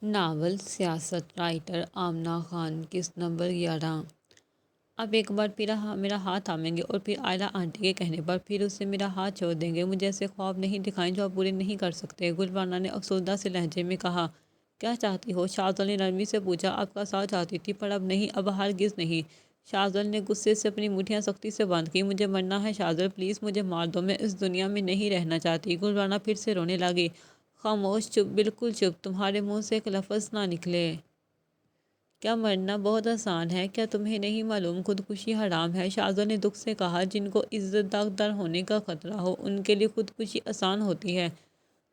Novel سیاست writer Amna Khan قسط number 11۔ اب ایک بار پھر میرا ہاتھ تھامیں گے اور پھر آئلہ آنٹی کے کہنے پر پھر اس سے میرا ہاتھ چھوڑ دیں گے۔ مجھے ایسے خواب نہیں دکھائیں جو آپ پورے نہیں کر سکتے، گلبانہ نے افسردہ سے لہجے میں کہا۔ کیا چاہتی ہو؟ شاذل نے نرمی سے پوچھا۔ آپ کا ساتھ چاہتی تھی پر اب نہیں، اب ہرگز نہیں۔ شاذل نے غصے سے اپنی مٹھیاں سختی سے بند کی۔ مجھے مرنا ہے شاذل، پلیز مجھے مار دو، میں اس دنیا میں نہیں رہنا چاہتی۔ گلبانہ پھر سے رونے لگی۔ خاموش، چپ، بالکل چپ، تمہارے منہ سے ایک لفظ نہ نکلے۔ کیا مرنا بہت آسان ہے؟ کیا تمہیں نہیں معلوم خودکشی حرام ہے؟ شاذل نے دکھ سے کہا۔ جن کو عزت داغدار ہونے کا خطرہ ہو ان کے لیے خودکشی آسان ہوتی ہے۔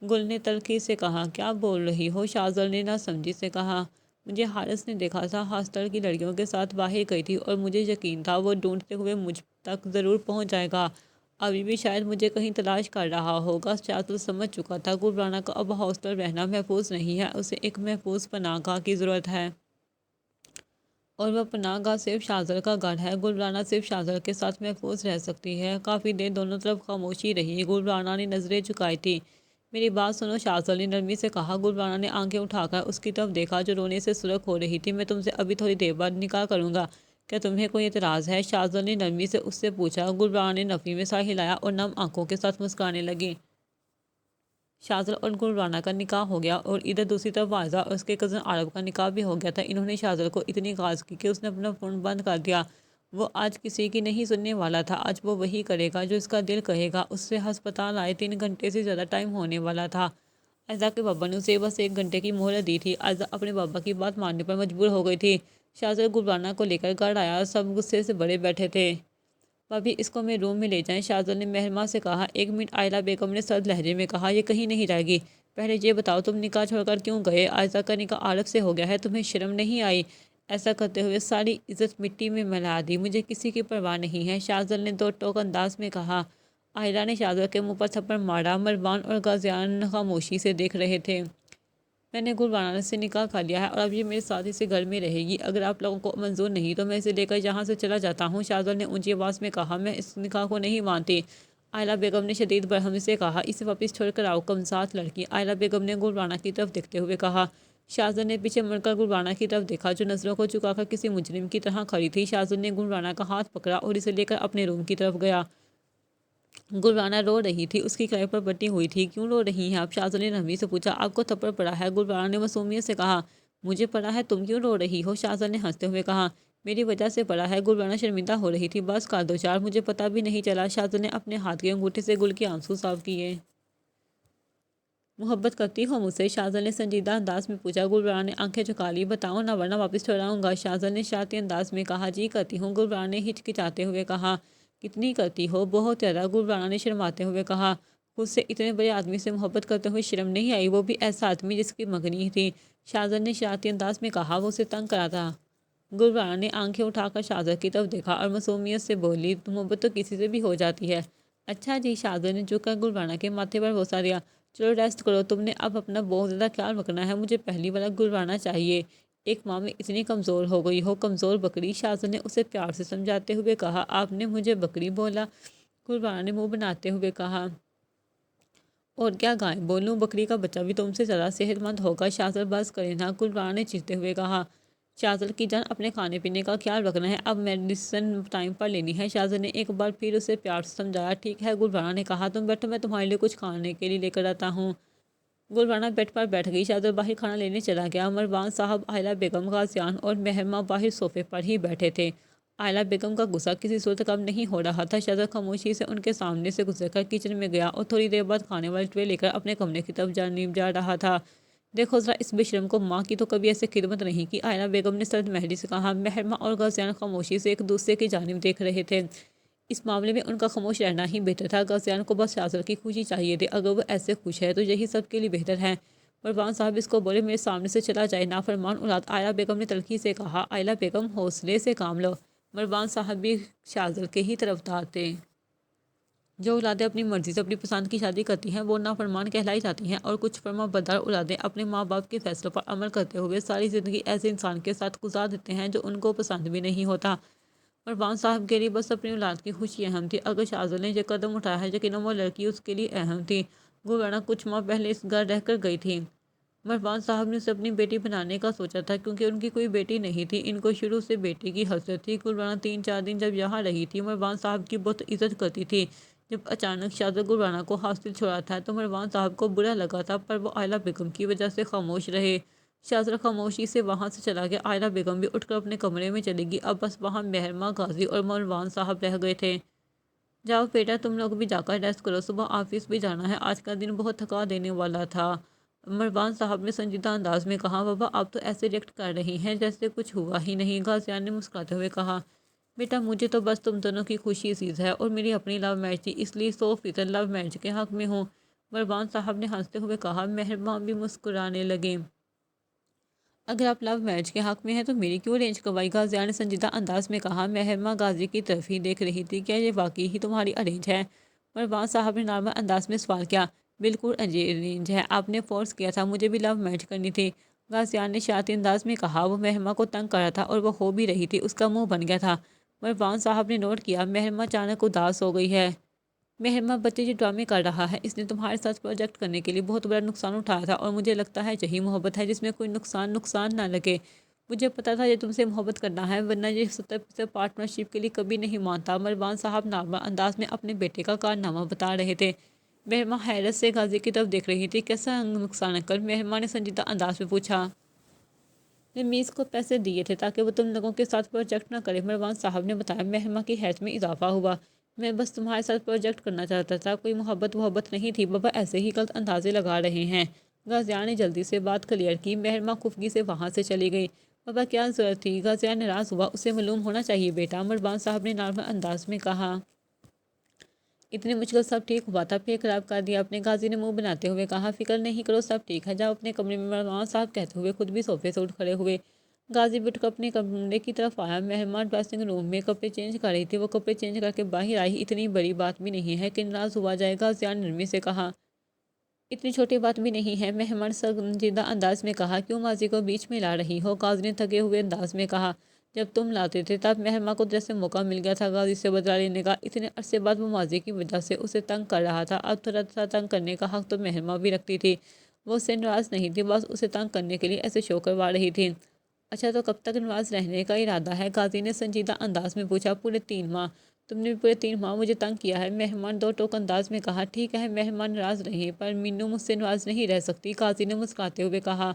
گل نے تلخی سے کہا۔ کیا بول رہی ہو؟ شاذل نے ناسمجھی سے کہا۔ مجھے حارث نے دیکھا تھا، ہاسٹل کی لڑکیوں کے ساتھ باہر گئی تھی اور مجھے یقین تھا وہ ڈھونڈتے ہوئے مجھ تک ضرور پہنچ جائے گا، ابھی بھی شاید مجھے کہیں تلاش کر رہا ہوگا۔ شاذل سمجھ چکا تھا گلبانہ کو اب ہاسٹل رہنا محفوظ نہیں ہے، اسے ایک محفوظ پناہ گاہ کی ضرورت ہے، اور وہ پناہ گاہ صرف شاذل کا گھر ہے۔ گلبانہ صرف شاذل کے ساتھ محفوظ رہ سکتی ہے۔ کافی دیر دونوں طرف خاموشی رہی۔ گلبانہ نے نظریں جھکائی تھی۔ میری بات سنو، شاذل نے نرمی سے کہا۔ گلبانہ نے آنکھیں اٹھا کر اس کی طرف دیکھا جو رونے سے سرخ ہو رہی تھی۔ میں تم سے ابھی تھوڑی دیر بعد نکاح کروں گا، کیا تمہیں کوئی اعتراض ہے؟ شاذل نے نرمی سے اس سے پوچھا۔ گلبانہ نے نفی میں سر ہلایا اور نم آنکھوں کے ساتھ مسکرانے لگی۔ شاذل اور گلبانہ کا نکاح ہو گیا اور ادھر دوسری طرف واعظہ اور اس کے کزن عارف کا نکاح بھی ہو گیا تھا۔ انہوں نے شاذل کو اتنی غاظ کی کہ اس نے اپنا فون بند کر دیا۔ وہ آج کسی کی نہیں سننے والا تھا، آج وہ وہی کرے گا جو اس کا دل کہے گا۔ اس سے ہسپتال آئے 3 گھنٹے سے زیادہ ٹائم ہونے والا تھا۔ عائزہ کے بابا نے اسے بس 1 گھنٹے کی مہلت دی تھی۔ عائزہ اپنے بابا کی بات ماننے پر مجبور ہو گئی تھی۔ شاذل گلبانہ کو لے کر گھر آیا، سب غصے سے بھرے بیٹھے تھے۔ بھابھی اس کو میرے روم میں لے جائیں، شاذل نے مہرماں سے کہا۔ 1 منٹ، عائلہ بیگم نے سرد لہجے میں کہا۔ یہ کہیں نہیں رہے گی، پہلے یہ بتاؤ تم نکاح چھوڑ کر کیوں گئے؟ عائزہ کا نکاح عارف سے ہو گیا ہے، تمہیں شرم نہیں آئی؟ ایسا کرتے ہوئے ساری عزت مٹی میں ملا دی۔ مجھے کسی کی پرواہ نہیں ہے، شاذل نے دو ٹوک انداز میں کہا۔ عائلہ نے شاذل کے منہ پر تھپڑ مارا۔ مروان اور غازیان خاموشی سے دیکھ رہے تھے۔ میں نے گلبانہ سے نکاح کر لیا ہے اور اب یہ میرے ساتھ اسی گھر میں رہے گی۔ اگر آپ لوگوں کو منظور نہیں تو میں اسے لے کر یہاں سے چلا جاتا ہوں، شاذل نے اونچی آواز میں کہا۔ میں اس نکاح کو نہیں مانتی، عائلہ بیگم نے شدید برہمی سے کہا۔ اسے واپس چھوڑ کر آؤ، کمسات لڑکی، عائلہ بیگم نے گلبانہ کی طرف دیکھتے ہوئے کہا۔ شاذل نے پیچھے مڑ کر گلبانہ کی طرف دیکھا جو نظروں کو جھکا کر کسی مجرم کی طرح کھڑی تھی۔ شاذل نے گلبانہ کا ہاتھ پکڑا اور اسے لے کر اپنے روم کی طرف گیا۔ گلبانہ رو رہی تھی، اس کی کلائی پر بٹی ہوئی تھی۔ کیوں رو رہی ہیں آپ؟ شاذل نے نرمی سے پوچھا۔ آپ کو تھپڑ پڑا ہے، گلبانہ نے معصومیت سے کہا۔ مجھے پڑا ہے؟ تم کیوں رو رہی ہو؟ شاذل نے ہنستے ہوئے کہا۔ میری وجہ سے پڑا ہے، گلبانہ شرمندہ ہو رہی تھی۔ بس کر دو چار، مجھے پتہ بھی نہیں چلا، شاذل نے اپنے ہاتھ کے انگوٹھے سے گل کے آنسو صاف کیے۔ محبت کرتی ہو مجھ سے؟ شاذل نے سنجیدہ انداز میں پوچھا۔ گلبانہ نے آنکھیں جھکا لی۔ بتاؤ نہ ورنہ واپس چھڑاؤں گا، شاذل نے شرارتی انداز میں کہا۔ جی کرتی ہوں، گلبانہ نے ہچکچاتے ہوئے کہا۔ کتنی کرتی ہو؟ بہت زیادہ، گلبانہ نے شرماتے ہوئے کہا۔ خود سے اتنے بڑے آدمی سے محبت کرتے ہوئے شرم نہیں آئی؟ وہ بھی ایسا آدمی جس کی منگنی تھی، شاذل نے شرارتی انداز میں کہا۔ وہ اسے تنگ کرا تھا۔ گلبانہ نے آنکھیں اٹھا کر شاذل کی طرف دیکھا اور معصومیت سے بولی۔ محبت تو کسی سے بھی ہو جاتی ہے۔ اچھا جی، شاذل نے جھک کر گلبانہ کے ماتھے پر بوسہ دیا۔ چلو ریسٹ کرو، تم نے اب اپنا بہت زیادہ خیال رکھنا ہے، مجھے پہلی والا گلبانہ چاہیے۔ ایک ماں میں اتنی کمزور ہو گئی ہو، کمزور بکری، شاذل نے اسے پیار سے سمجھاتے ہوئے کہا۔ آپ نے مجھے بکری بولا؟ گلبانہ نے منہ بناتے ہوئے کہا۔ اور کیا گائے بولوں، بکری کا بچہ بھی تم سے زیادہ صحت مند ہوگا، شاذل بس کرے نا، گلبانہ نے چیختے ہوئے کہا۔ شاذل کی جان، اپنے کھانے پینے کا خیال رکھنا ہے، اب میڈیسن ٹائم پر لینی ہے، شاذل نے ایک بار پھر اسے پیار سے سمجھایا۔ ٹھیک ہے، گلبانہ نے کہا۔ تم بیٹھو، میں تمہارے لیے کچھ کھانے کے لیے لے کر آتا ہوں۔ گلبانہ بیڈ پر بیٹھ گئی، شاذل باہر کھانا لینے چلا گیا۔ مروان صاحب، عائلہ بیگم، غازیان اور مہرماں باہر صوفے پر ہی بیٹھے تھے۔ عائلہ بیگم کا غصہ کسی صورت کم نہیں ہو رہا تھا۔ شاذل خاموشی سے ان کے سامنے سے گزر کر کچن میں گیا اور تھوڑی دیر بعد کھانے والی ٹرے لے کر اپنے کمرے کی طرف جا رہا تھا۔ دیکھو ذرا اس بے شرم کو، ماں کی تو کبھی ایسے خدمت نہیں کی، عائلہ بیگم نے سرد مہری سے کہا۔ مہرماں اور غازیان خاموشی سے ایک دوسرے کی جانب دیکھ رہے تھے۔ اس معاملے میں ان کا خاموش رہنا ہی بہتر تھا۔ غازیان کو بس شاذل کی خوشی چاہیے تھی، اگر وہ ایسے خوش ہے تو یہی سب کے لیے بہتر ہے۔ مروان صاحب اس کو بولے میرے سامنے سے چلا جائے، نافرمان اولاد، عائلہ بیگم نے تلخی سے کہا۔ عائلہ بیگم، حوصلے سے کام لو، مروان صاحب بھی شاذل کے ہی طرفدار تھے۔ جو اولادیں اپنی مرضی سے اپنی پسند کی شادی کرتی ہیں وہ نافرمان کہلائی جاتی ہیں، اور کچھ فرما بردار اولادیں اپنے ماں باپ کے فیصلوں پر عمل کرتے ہوئے ساری زندگی ایسے انسان کے ساتھ گزار دیتے ہیں جو ان کو پسند بھی نہیں ہوتا۔ مروان صاحب کے لیے بس اپنی اولاد کی خوشی اہم تھی۔ اگر شاذل نے یہ قدم اٹھایا ہے، یقیناً وہ لڑکی اس کے لیے اہم تھی۔ گلبانہ کچھ ماہ پہلے اس گھر رہ کر گئی تھی۔ مروان صاحب نے اسے اپنی بیٹی بنانے کا سوچا تھا کیونکہ ان کی کوئی بیٹی نہیں تھی، ان کو شروع سے بیٹی کی حسرت تھی۔ گلبانہ 3-4 دن جب یہاں رہی تھی، مروان صاحب کی بہت عزت کرتی تھی۔ جب اچانک شہزاد گلبانہ کو ہاسٹل چھوڑا تھا تو مروان صاحب کو برا لگا تھا، پر وہ آئلہ بیگم کی وجہ سے خاموش رہے۔ شہزاد خاموشی سے وہاں سے چلا گیا۔ آئلہ بیگم بھی اٹھ کر اپنے کمرے میں چلی گئی۔ اب بس وہاں مہرمہ غازی اور مروان صاحب رہ گئے تھے۔ جاؤ بیٹا، تم لوگ بھی جا کر ریسٹ کرو، صبح آفس بھی جانا ہے، آج کا دن بہت تھکا دینے والا تھا۔ مروان صاحب نے سنجیدہ انداز میں کہا۔ بابا آپ تو ایسے ریئیکٹ کر رہی ہیں جیسے کچھ ہوا ہی نہیں، غازیہ نے مسکراتے ہوئے کہا۔ بیٹا مجھے تو بس تم دونوں کی خوشی عزیز ہے اور میری اپنی لو میرج تھی، اس لیے 100% لو میرج کے حق میں ہوں، مروان صاحب نے ہنستے ہوئے کہا۔ مہرمہ بھی مسکرانے لگے۔ اگر آپ لو میرج کے حق میں ہیں تو میری کیوں ارینج کروائی، غازیہ نے سنجیدہ انداز میں کہا۔ مہرمہ غازی کی طرف ہی دیکھ رہی تھی۔ کیا یہ واقعی ہی تمہاری ارینج ہے، مروان صاحب نے نارمل انداز میں سوال کیا۔ بالکل ارینج ہے، آپ نے فورس کیا تھا، مجھے بھی لو میرج کرنی تھی، غازیہ نے شاطر انداز میں کہا۔ وہ مہرمہ کو تنگ کر رہا تھا اور وہ ہو بھی رہی تھی، اس کا منہ بن گیا تھا۔ مروان صاحب نے نوٹ کیا مہرمہ اچانک اداس ہو گئی ہے۔ مہرمہ بچے جو ڈرامے کر رہا ہے، اس نے تمہارے ساتھ پروجیکٹ کرنے کے لیے بہت بڑا نقصان اٹھایا تھا اور مجھے لگتا ہے یہی محبت ہے جس میں کوئی نقصان نہ لگے۔ مجھے پتا تھا یہ تم سے محبت کرنا ہے، ورنہ یہ 70% پارٹنرشپ کے لیے کبھی نہیں مانتا۔ مروان صاحب نارمل انداز میں اپنے بیٹے کا کارنامہ بتا رہے تھے۔ مہرمہ حیرت سے غازی کی طرف دیکھ رہی تھی۔ کیسا نقصان انکل، مہرمہ نے سنجیدہ انداز میں پوچھا۔ رمیز کو پیسے دیے تھے تاکہ وہ تم لوگوں کے ساتھ پروجیکٹ نہ کرے، مروان صاحب نے بتایا۔ مہرمہ کی حیرت میں اضافہ ہوا۔ میں بس تمہارے ساتھ پروجیکٹ کرنا چاہتا تھا، کوئی محبت نہیں تھی۔ بابا ایسے ہی غلط اندازے لگا رہے ہیں، غازیہ نے جلدی سے بات کلیئر کی۔ مہرمہ خفگی سے وہاں سے چلی گئی۔ بابا کیا ضرورت تھی، غازیہ ناراض ہوا۔ اسے معلوم ہونا چاہیے بیٹا، مروان صاحب نے نارمل انداز میں کہا۔ اتنی مشکل سب ٹھیک ہوا تھا، پھر خراب کر دیا آپ نے، غازی نے منہ بناتے ہوئے کہا۔ فکر نہیں کرو، سب ٹھیک ہے، جاؤ اپنے کمرے میں، مروان صاحب کہتے ہوئے خود بھی صوفے سے اٹھ کھڑے ہوئے۔ غازی بھی اٹھ کر اپنے کمرے کی طرف آیا۔ مہرمہ ڈریسنگ روم میں کپڑے چینج کر رہی تھی، وہ کپڑے چینج کر کے باہر آئی۔ اتنی بڑی بات بھی نہیں ہے کہ ناراض ہوا جائے گا، غازیہ نے نرمی سے کہا۔ اتنی چھوٹی بات بھی نہیں ہے، مہرمہ نے سنجیدہ انداز میں کہا۔ کیوں غازی کو بیچ میں لا رہی ہو، غازی نے تھکے ہوئے انداز میں کہا۔ جب تم لاتے تھے تب مہرمہ کو جیسے موقع مل گیا تھا غازی سے بدلہ لینے کا۔ اتنے عرصے بعد وہ ماضی کی وجہ سے اسے تنگ کر رہا تھا، اب تھوڑا سا تنگ کرنے کا حق تو مہرمہ بھی رکھتی تھی۔ وہ اس سے ناراض نہیں تھی، بس اسے تنگ کرنے کے لیے ایسے شو کروا رہی تھی۔ اچھا تو کب تک ناراض رہنے کا ارادہ ہے، غازی نے سنجیدہ انداز میں پوچھا۔ پورے 3 ماہ، تم نے پورے 3 ماہ مجھے تنگ کیا ہے، مہرمہ نے دو ٹوک انداز میں کہا۔ ٹھیک ہے مہرمہ ناراض رہی، پر مینو مجھ سے ناراض نہیں رہ سکتی، غازی نے مسکراتے ہوئے کہا۔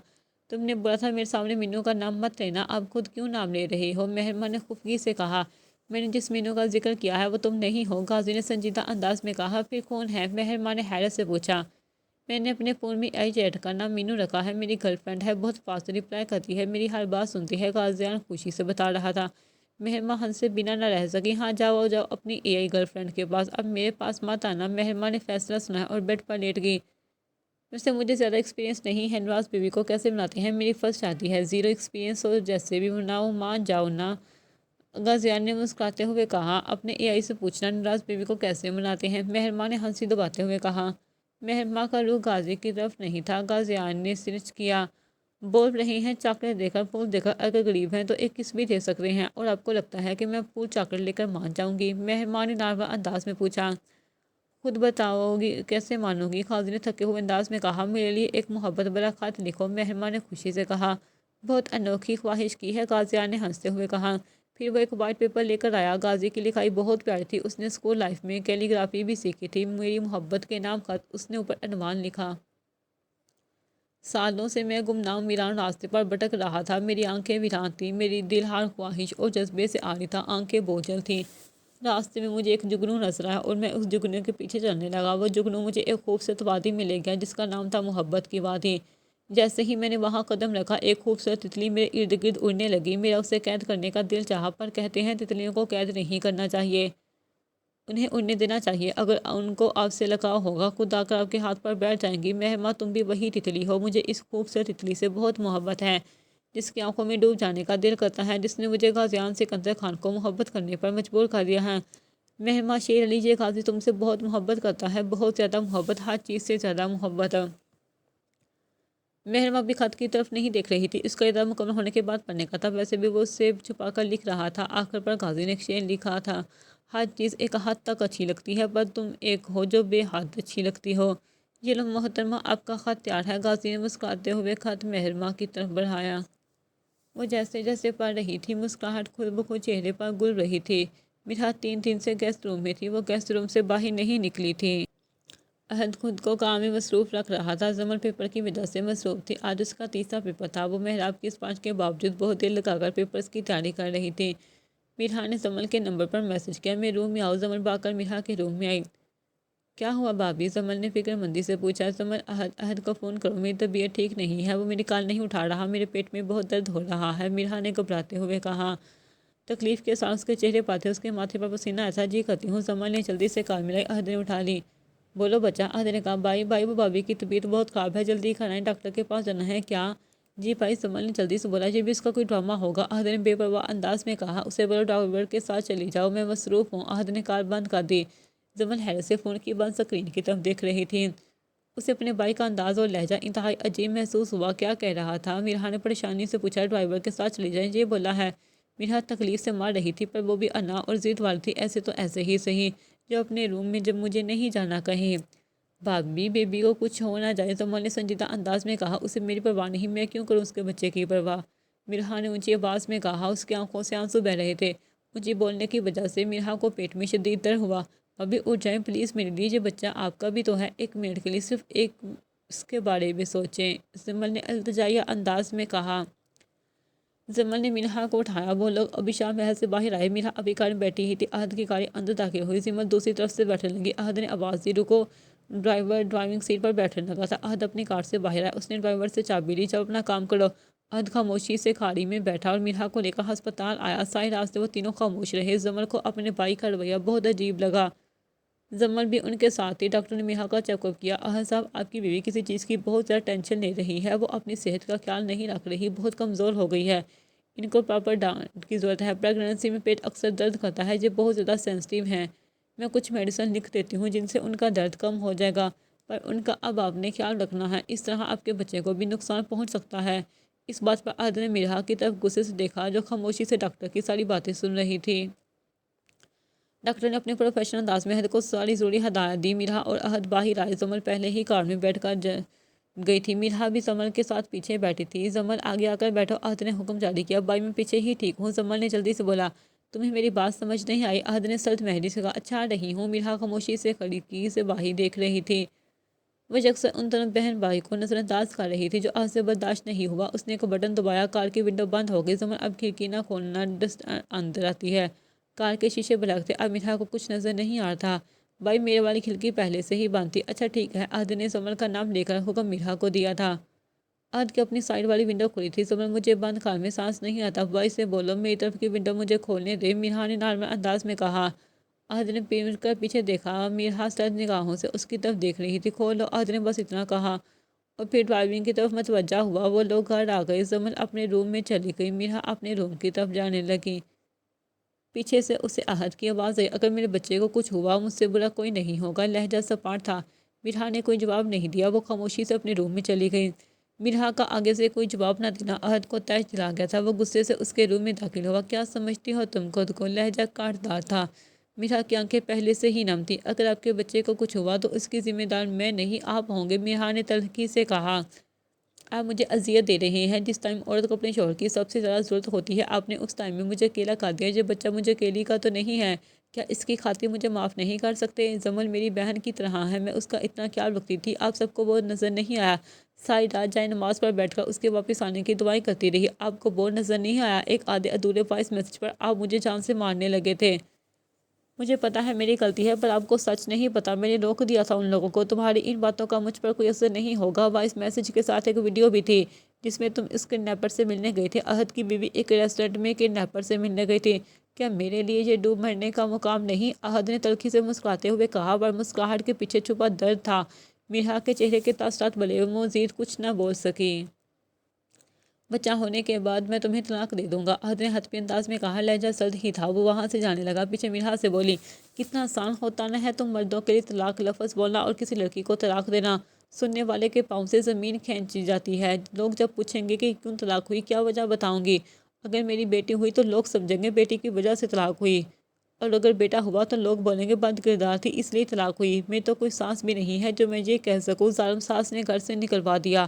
تم نے بولا تھا میرے سامنے مینو کا نام مت لینا، اب خود کیوں نام لے رہی ہو، مہرمہ نے خفگی سے کہا۔ میں نے جس مینو کا ذکر کیا ہے وہ تم نہیں ہو، غازی نے سنجیدہ انداز میں کہا۔ پھر کون ہے، مہرمہ نے حیرت سے پوچھا۔ میں نے اپنے فون میں ایجنٹ کا نام مینو رکھا ہے، میری گرل فرینڈ ہے، بہت فاسٹ رپلائی کرتی ہے، میری ہر بات سنتی ہے، غازیہ خوشی سے بتا رہا تھا۔ مہرمہ ہنس سے بنا نہ رہ سکی۔ ہاں جاؤ اپنی گرل فرینڈ کے پاس، اب میرے پاس مت آنا، مہرمہ نے فیصلہ سنایا اور بیڈ پر لیٹ گئی۔ ویسے مجھے زیادہ ایکسپیرینس نہیں ہے، نواز بیوی کو کیسے بناتے ہیں، میری فرسٹ شادی ہے، زیرو ایکسپیرینس ہو جیسے بھی بناؤ، مان جاؤ نا، غازیہ نے مسکراتے ہوئے کہا۔ اپنے سے پوچھنا نواز بیوی کو کیسے بناتے ہیں، مہرمہ نے ہنسی دباتے ہوئے کہا۔ مہرمہ کا رخ غازی کی طرف نہیں تھا، غازیہ نے سرچ کیا۔ بول رہے ہیں چاکلیٹ دے کر پھول دے کر، اگر غریب ہیں تو ایک کس بھی دے سکتے ہیں، اور آپ کو لگتا ہے کہ میں پھول چاکلیٹ لے کر مان جاؤں گی، مہرمہ نے نارمل انداز میں پوچھا۔ خود بتاؤ گی کیسے مانوں گی، غازی نے تھکے ہوئے انداز میں کہا۔ میرے لیے ایک محبت بھرا خط لکھو، مہرمہ نے خوشی سے کہا۔ بہت انوکھی خواہش کی ہے، غازیہ نے ہنستے ہوئے کہا۔ پھر وہ ایک وائٹ پیپر لے کر آیا۔ غازی کی لکھائی بہت پیاری تھی، اس نے اسکول لائف میں کیلی گرافی بھی سیکھی تھی۔ میری محبت کے نام خط، اس نے اوپر عنوان لکھا۔ سالوں سے میں گمنام ویران راستے پر بھٹک رہا تھا، میری آنکھیں ویران تھیں، میری دل ہر خواہش اور جذبے سے عاری تھا، آنکھیں بوجھل تھیں۔ راستے میں مجھے ایک جگنو نظر آیا اور میں اس جگنو کے پیچھے چلنے لگا۔ وہ جگنو مجھے ایک خوبصورت وادی میں لے گیا جس کا نام تھا محبت کی وادی۔ جیسے ہی میں نے وہاں قدم رکھا، ایک خوبصورت تتلی میرے ارد گرد اڑنے لگی۔ میرا اسے قید کرنے کا دل چاہا، پر کہتے ہیں تتلیوں کو قید نہیں کرنا چاہیے، انہیں اڑنے دینا چاہیے، اگر ان کو آپ سے لگاؤ ہوگا خود آ کر آپ کے ہاتھ پر بیٹھ جائیں گی۔ مہرمہ تم بھی وہی تتلی ہو، مجھے اس خوبصورت تتلی سے بہت محبت ہے جس کی آنکھوں میں ڈوب جانے کا دل کرتا ہے، جس نے مجھے غازیان سکندر خان کو محبت کرنے پر مجبور کر دیا ہے۔ مہرمہ شیر علی یہ غازی تم سے بہت محبت کرتا ہے، بہت زیادہ محبت، ہر چیز سے زیادہ محبت۔ مہرمہ بھی خط کی طرف نہیں دیکھ رہی تھی، اس کا ارادہ مکمل ہونے کے بعد پڑھنے کا تھا، ویسے بھی وہ اسے چھپا کر لکھ رہا تھا۔ آخر پر غازی نے ایک شعر لکھا تھا۔ ہر چیز ایک حد تک اچھی لگتی ہے، پر تم ایک ہو جو بے حد اچھی لگتی ہو، یہ لو محترمہ، آپ کا خط تیار ہے۔ غازی نے مسکراتے ہوئے خط مہرماں کی طرف بڑھایا۔ وہ جیسے جیسے پڑھ رہی تھی مسکراہٹ خود بخود چہرے پر گل رہی تھی۔ میرا 3 دن سے گیسٹ روم میں تھی، وہ گیسٹ روم سے باہر نہیں نکلی تھی۔ عہد خود کو کام میں مصروف رکھ رہا تھا، زمن پیپر کی وجہ سے مصروف تھی۔ آج اس کا تیسرا پیپر تھا۔ وہ محراب کی اسپانچ کے باوجود بہت دیر لگا کر پیپرز کی تیاری کر رہی تھی۔ میرا نے زمن کے نمبر پر میسج کیا، میں روم میں آؤں؟ زمن بھاگ کر میرا کے روم میں آئی۔ کیا ہوا بھابھی؟ زمن نے فکر مندی سے پوچھا۔ زمن، عہد کو فون کرو، میری طبیعت ٹھیک نہیں ہے، وہ میری کال نہیں اٹھا رہا، میرے پیٹ میں بہت درد ہو رہا ہے، میرا نے گھبراتے ہوئے کہا۔ تکلیف کے ساتھ اس کے چہرے پر تھے، اس کے ماتھے پر پسینہ ایسا جی کرتی ہوں۔ زمن نے جلدی سے کال ملائی، عہد نے اٹھا لی۔ بولو بچہ، عہد نے کہا۔ بھائی وہ بھابھی کی طبیعت بہت خراب ہے، جلدی گھر آئیں، ڈاکٹر کے پاس جانا ہے۔ کیا؟ جی بھائی، زمن نے جلدی سے بولا۔ یہ بھی اس کا کوئی ڈرامہ ہوگا، عہد نے بے پرواہ انداز میں کہا۔ اسے بولو ڈرائیور کے ساتھ چلی جاؤ، میں مصروف ہوں۔ عہد نے کال بند کر دی۔ زمن حیرت سے فون کی بند اسکرین کی طرف دیکھ رہی تھی۔ اسے اپنے بھائی کا انداز اور لہجہ انتہائی عجیب محسوس ہوا۔ کیا کہہ رہا تھا؟ میرا نے پریشانی سے پوچھا۔ ڈرائیور کے ساتھ چلی جائیں، یہ بولا ہے۔ میرا تکلیف سے مار رہی تھی، پر وہ بھی انا اور ضد والی تھی۔ ایسے تو ایسے ہی صحیح، جو اپنے روم میں جب مجھے نہیں جانا کہیں۔ بھابھی، بیبی کو کچھ ہو نہ جائے، زمن نے سنجیدہ انداز میں کہا۔ اسے میری پرواہ نہیں، میں کیوں کروں اس کے بچے کی پرواہ؟ میرا نے اونچی آواز میں کہا۔ اس کی آنکھوں سے آنسو بہہ رہے تھے۔ اونچی بولنے کی وجہ سے میرا کو پیٹ میں شدید درد ہوا۔ بھابھی اٹھ جائیں پلیز، میرے لیے، یہ بچہ آپ کا بھی تو ہے، ایک منٹ کے لیے صرف ایک اس کے بارے میں سوچیں، زمن نے التجائیہ انداز میں کہا۔ زمن نے میرا کو اٹھایا۔ وہ لوگ ابھی شام محل سے باہر آئے، میرا ابھی کار میں بیٹھی ہی تھی۔ عہد کی گاڑی اندر داخل ہوئی، زمن دوسری طرف سے بیٹھنے لگی۔ عہد نے آواز دی، رکو۔ ڈرائیور ڈرائیونگ سیٹ پر بیٹھنے لگا تھا۔ عہد اپنی کار سے باہر آیا، اس نے ڈرائیور سے چابی لی۔ جب اپنا کام کرو۔ عہد خاموشی سے کھاڑی میں بیٹھا اور میرا کو لے کر ہسپتال آیا۔ سارے راستے وہ تینوں خاموش رہے۔ زمن کو اپنے بھائی کا رویہ بہت عجیب لگا۔ زمن بھی ان کے ساتھ تھی۔ ڈاکٹر نے میرا کا چیک اپ کیا۔ عہد صاحب، آپ کی بیوی کسی چیز کی بہت زیادہ ٹینشن لے رہی ہے، وہ اپنی صحت کا خیال نہیں رکھ رہی، بہت کمزور ہو گئی ہے، ان کو پراپر ڈائٹ کی ضرورت ہے۔ پریگنینسی میں پیٹ اکثر درد کرتا ہے، یہ بہت زیادہ سینسٹیو ہیں، میں کچھ میڈیسن لکھ دیتی ہوں جن سے ان کا درد کم ہو جائے گا، پر ان کا اب آپ نے خیال رکھنا ہے، اس طرح آپ کے بچے کو بھی نقصان پہنچ سکتا ہے۔ اس بات پر عہد نے میرا کی طرف غصے سے دیکھا، جو خاموشی سے ڈاکٹر کی ساری باتیں سن رہی تھی۔ ڈاکٹر نے اپنے پروفیشنل انداز میں عہد کو ساری ضروری ہدایت دی۔ میرا اور عہد باہر آئے۔ زمن پہلے ہی کار میں بیٹھ کر گئی تھی، میرا بھی زمن کے ساتھ پیچھے بیٹھی تھی۔ زمن آگے آ کر بیٹھو، عہد نے حکم جاری کیا۔ بھائی، میں پیچھے ہی ٹھیک ہوں، زمن نے جلدی سے بولا۔ تمہیں میری بات سمجھ نہیں آئی؟ عہد نے سرد مہری سے کہا۔ اچھا رہی ہوں۔ میرا خاموشی سے کھڑکی سے باہر دیکھ رہی تھی۔ وہ یکسر ان دونوں بہن بھائی کو نظر انداز کر رہی تھی، جو عہد سے برداشت نہیں ہوا۔ اس نے ایک بٹن دبایا، کار کی ونڈو بند ہو گئی۔ زمن، اب کھڑکی نہ کھولنا، ڈسٹ اندر آتی ہے۔ کار کے شیشے بلیک تھے، اب میرا کو کچھ نظر نہیں آ رہا تھا۔ بھائی، میرے والی کھڑکی پہلے سے ہی بند تھی۔ اچھا ٹھیک ہے، عہد نے زمن کا نام لے کر حکم میرا کو دیا تھا۔ عہد کی اپنی سائڈ والی ونڈو کھلی تھی۔ زمن، مجھے بند کار میں سانس نہیں آتا، بھائی سے بولو میری طرف کی ونڈو مجھے کھولنے دے، میرا نے نارمل انداز میں کہا۔ عہد نے پلٹ کر پیچھے دیکھا، میرا سرد نگاہوں سے اس کی طرف دیکھ رہی تھی۔ کھولو، عہد نے بس اتنا کہا اور پھر ڈرائیونگ کی طرف متوجہ ہوا۔ وہ لوگ گھر آ گئے۔ زمن اپنے روم میں چلی گئی، میرا اپنے روم کی طرف جانے لگی۔ پیچھے سے اسے عہد کی آواز آئی، اگر میرے بچے کو کچھ ہوا مجھ سے برا کوئی نہیں ہوگا، لہجہ سپاٹ تھا۔ میرا نے کوئی جواب نہیں دیا، وہ خاموشی سے اپنے روم میں چلی گئی۔ میرا کا آگے سے کوئی جواب نہ دینا عہد کو تیش دلا گیا تھا۔ وہ غصے سے اس کے روم میں داخل ہوا۔ کیا سمجھتی ہو تم خود کو؟ لہجہ کاٹدار تھا۔ میرا کی آنکھیں پہلے سے ہی نم تھی۔ اگر آپ کے بچے کو کچھ ہوا تو اس کی ذمہ دار میں نہیں، آپ ہوں گے، میرا نے تلخی سے کہا۔ آپ مجھے اذیت دے رہے ہیں۔ جس ٹائم عورت کو اپنے شوہر کی سب سے زیادہ ضرورت ہوتی ہے، آپ نے اس ٹائم میں مجھے اکیلا کر دیا۔ یہ بچہ مجھے اکیلی کا تو نہیں ہے، کیا اس کی خاطر مجھے معاف نہیں کر سکتے؟ زمن میری بہن کی طرح ہے، میں اس کا اتنا خیال رکھتی تھی، آپ سب کو وہ نظر نہیں آیا؟ ساری رات جائے نماز پر بیٹھ کر اس کے واپس آنے کی دعائیں کرتی رہی، آپ کو وہ نظر نہیں آیا؟ ایک آدھے ادھورے وائس میسج پر آپ مجھے جان سے مارنے لگے تھے۔ مجھے پتا ہے میری غلطی ہے، پر آپ کو سچ نہیں پتا، میں نے روک دیا تھا ان لوگوں کو، تمہاری ان باتوں کا مجھ پر کوئی اثر نہیں ہوگا۔ وائس میسج کے ساتھ ایک ویڈیو بھی تھی جس میں تم اس کڈنیپر سے ملنے گئی تھے۔ عہد کی بیوی ایک ریسٹورنٹ میں کڈنیپر سے ملنے گئی تھی، کیا میرے لیے یہ ڈوب مرنے کا مقام نہیں؟ عہد نے تلخی سے مسکراتے ہوئے کہا، پر مسکراہٹ کے پیچھے چھپا درد تھا۔ میرا کے چہرے کے تاثرات بلے، وہ مزید کچھ نہ بول سکی۔ بچہ ہونے کے بعد میں تمہیں طلاق دے دوں گا، عہد نے حتمی انداز میں کہا۔ لہجہ سرد ہی تھا۔ وہ وہاں سے جانے لگا۔ پیچھے میرا سے بولی، کتنا آسان ہوتا نہ ہے تم مردوں کے لیے طلاق لفظ بولنا اور کسی لڑکی کو طلاق دینا۔ سننے والے کے پاؤں سے زمین کھینچی جاتی ہے۔ لوگ جب پوچھیں گے کہ کیوں طلاق ہوئی، کیا وجہ بتاؤں گی؟ اگر میری بیٹی ہوئی تو لوگ سمجھیں گے بیٹی کی وجہ سے طلاق ہوئی۔ اور اگر بیٹا ہوا تو لوگ بولیں گے بد کردار تھی اس لیے طلاق ہوئی۔ میں تو کوئی سانس بھی نہیں ہے جو میں یہ کہہ سکوں ظالم ساس نے گھر سے نکلوا دیا،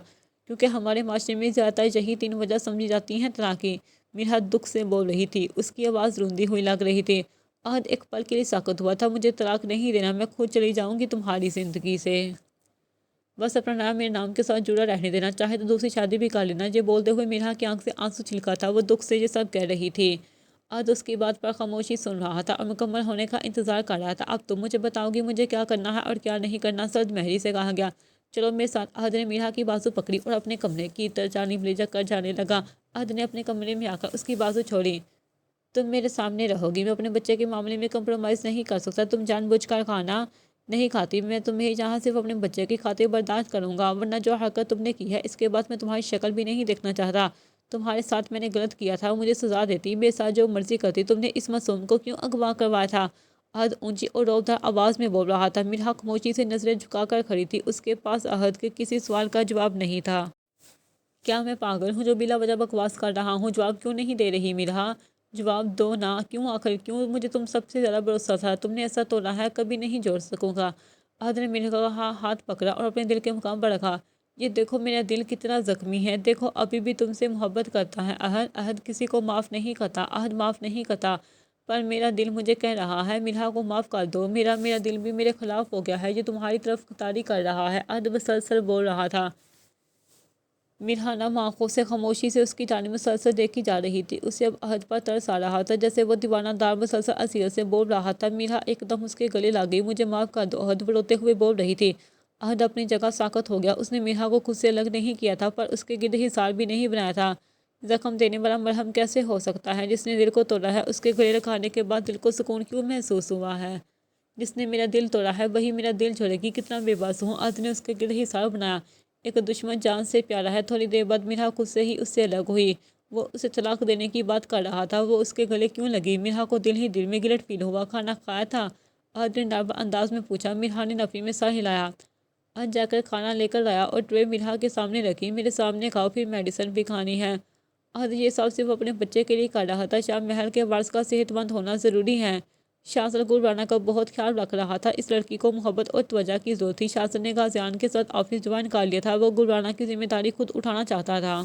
کیونکہ ہمارے معاشرے میں زیادہ یہی 3 وجہ سمجھی جاتی ہیں طلاق کی۔ میرا دکھ سے بول رہی تھی، اس کی آواز روندی ہوئی لگ رہی تھی۔ عہد ایک پل کے لیے ساکت ہوا تھا۔ مجھے طلاق نہیں دینا، میں خود چلی جاؤں گی تمہاری زندگی سے، بس اپنا نام میرے نام کے ساتھ جڑا رہنے دینا، چاہے تو دوسری شادی بھی کر لینا۔ یہ بولتے ہوئے میرا کی آنکھ سے آنسو چھلکا تھا، وہ دکھ سے یہ سب کہہ رہی تھی۔ عہد اس کی بات پر خاموشی سن رہا تھا اور مکمل ہونے کا انتظار کر رہا تھا۔ اب تم مجھے بتاؤ گی مجھے کیا کرنا ہے اور کیا نہیں کرنا، سرد مہری سے کہا گیا۔ چلو میرے ساتھ۔ عہد نے میرا کی بازو پکڑی اور اپنے کمرے کی جانب لے جا کر جانے لگا۔ عہد نے اپنے کمرے میں آ کر اس کی بازو چھوڑی۔ تم میرے سامنے رہو گی، میں اپنے بچے کے معاملے میں کمپرومائز نہیں کر سکتا۔ تم جان بوجھ کر کھانا نہیں کھاتی، میں تمہیں یہاں صرف اپنے بچے کی خاطر برداشت کروں گا، ورنہ جو حرکت تم نے کی ہے اس کے بعد میں تمہاری شکل بھی نہیں دیکھنا چاہتا۔ تمہارے ساتھ میں نے غلط کیا تھا، مجھے سزا دیتی، میرے ساتھ جو مرضی کرتی۔ تم نے اس معصوم کو کیوں اغوا کروایا تھا؟ عہد اونچی اور روبدار آواز میں بول رہا تھا۔ میرا خاموشی سے نظریں جھکا کر کھڑی تھی، اس کے پاس عہد کے کسی سوال کا جواب نہیں تھا۔ کیا میں پاگل ہوں جو بلا وجہ بکواس کر رہا ہوں؟ جواب کیوں نہیں دے رہی میرا؟ جواب دو نا، کیوں آخر کیوں؟ مجھے تم سب سے زیادہ بھروسہ تھا، تم نے ایسا توڑا ہے کبھی نہیں جوڑ سکوں گا۔ عہد نے میرے کا ہاتھ پکڑا اور اپنے دل کے مقام پر رکھا۔ یہ دیکھو میرا دل کتنا زخمی ہے، دیکھو ابھی بھی تم سے محبت کرتا ہے عہد۔ عہد کسی کو معاف نہیں کرتا، عہد معاف نہیں کرتا، پر میرا دل مجھے کہہ رہا ہے میرا کو معاف کر دو۔ میرا دل بھی میرے خلاف ہو گیا ہے، یہ تمہاری طرف تاری کر رہا ہے۔ عہد مسلسل بول رہا تھا۔ میرا نم آنکھوں سے خاموشی سے اس کی جانب مسلسل دیکھی جا رہی تھی۔ اسے اب عہد پر ترس آ رہا تھا، جیسے وہ دیوانہ دار مسلسل اسیرت سے بول رہا تھا۔ میرا ایک دم اس کے گلے لگ گئی۔ مجھے معاف کر دو عہد، وہ روتے ہوئے بول رہی تھی۔ عہد اپنی جگہ ساکت ہو گیا۔ اس نے میرا کو خود سے الگ نہیں کیا تھا، پر اس کے گرد حصار بھی نہیں بنایا تھا۔ زخم دینے والا مرہم کیسے ہو سکتا ہے؟ جس نے دل کو توڑا ہے اس کے گلے لگانے کے بعد دل کو سکون کیوں محسوس ہوا ہے؟ جس نے میرا دل توڑا ہے وہی میرا دل چھوڑے گی؟ کتنا بے بس ہوں۔ عہد نے اس کے گرد حصار بنایا۔ ایک دشمن جان سے پیارا ہے۔ تھوڑی دیر بعد میرا خود سے ہی اس سے الگ ہوئی۔ وہ اسے طلاق دینے کی بات کر رہا تھا، وہ اس کے گلے کیوں لگی؟ میرا کو دل ہی دل میں گلٹ فیل ہوا۔ کھانا کھایا تھا؟ عہد نے نرم انداز میں پوچھا۔ میرا نے نفی میں سر ہلایا۔ عہد جا کر کھانا لے کر آیا اور ٹرے میرا کے سامنے رکھی۔ میرے سامنے کھاؤ، پھر میڈیسن بھی کھانی ہے۔ عہد یہ سب صرف اپنے بچے کے لیے کر رہا تھا۔ شاہ محل کے وارث کا صحت مند ہونا ضروری ہے۔ شاہزادہ گلبانہ کا بہت خیال رکھ رہا تھا۔ اس لڑکی کو محبت اور توجہ کی ضرورت تھی۔ شاہزادہ نے غازیان کے ساتھ آفس جوائن کر لیا تھا۔ وہ گلبانہ کی ذمہ داری خود اٹھانا چاہتا تھا۔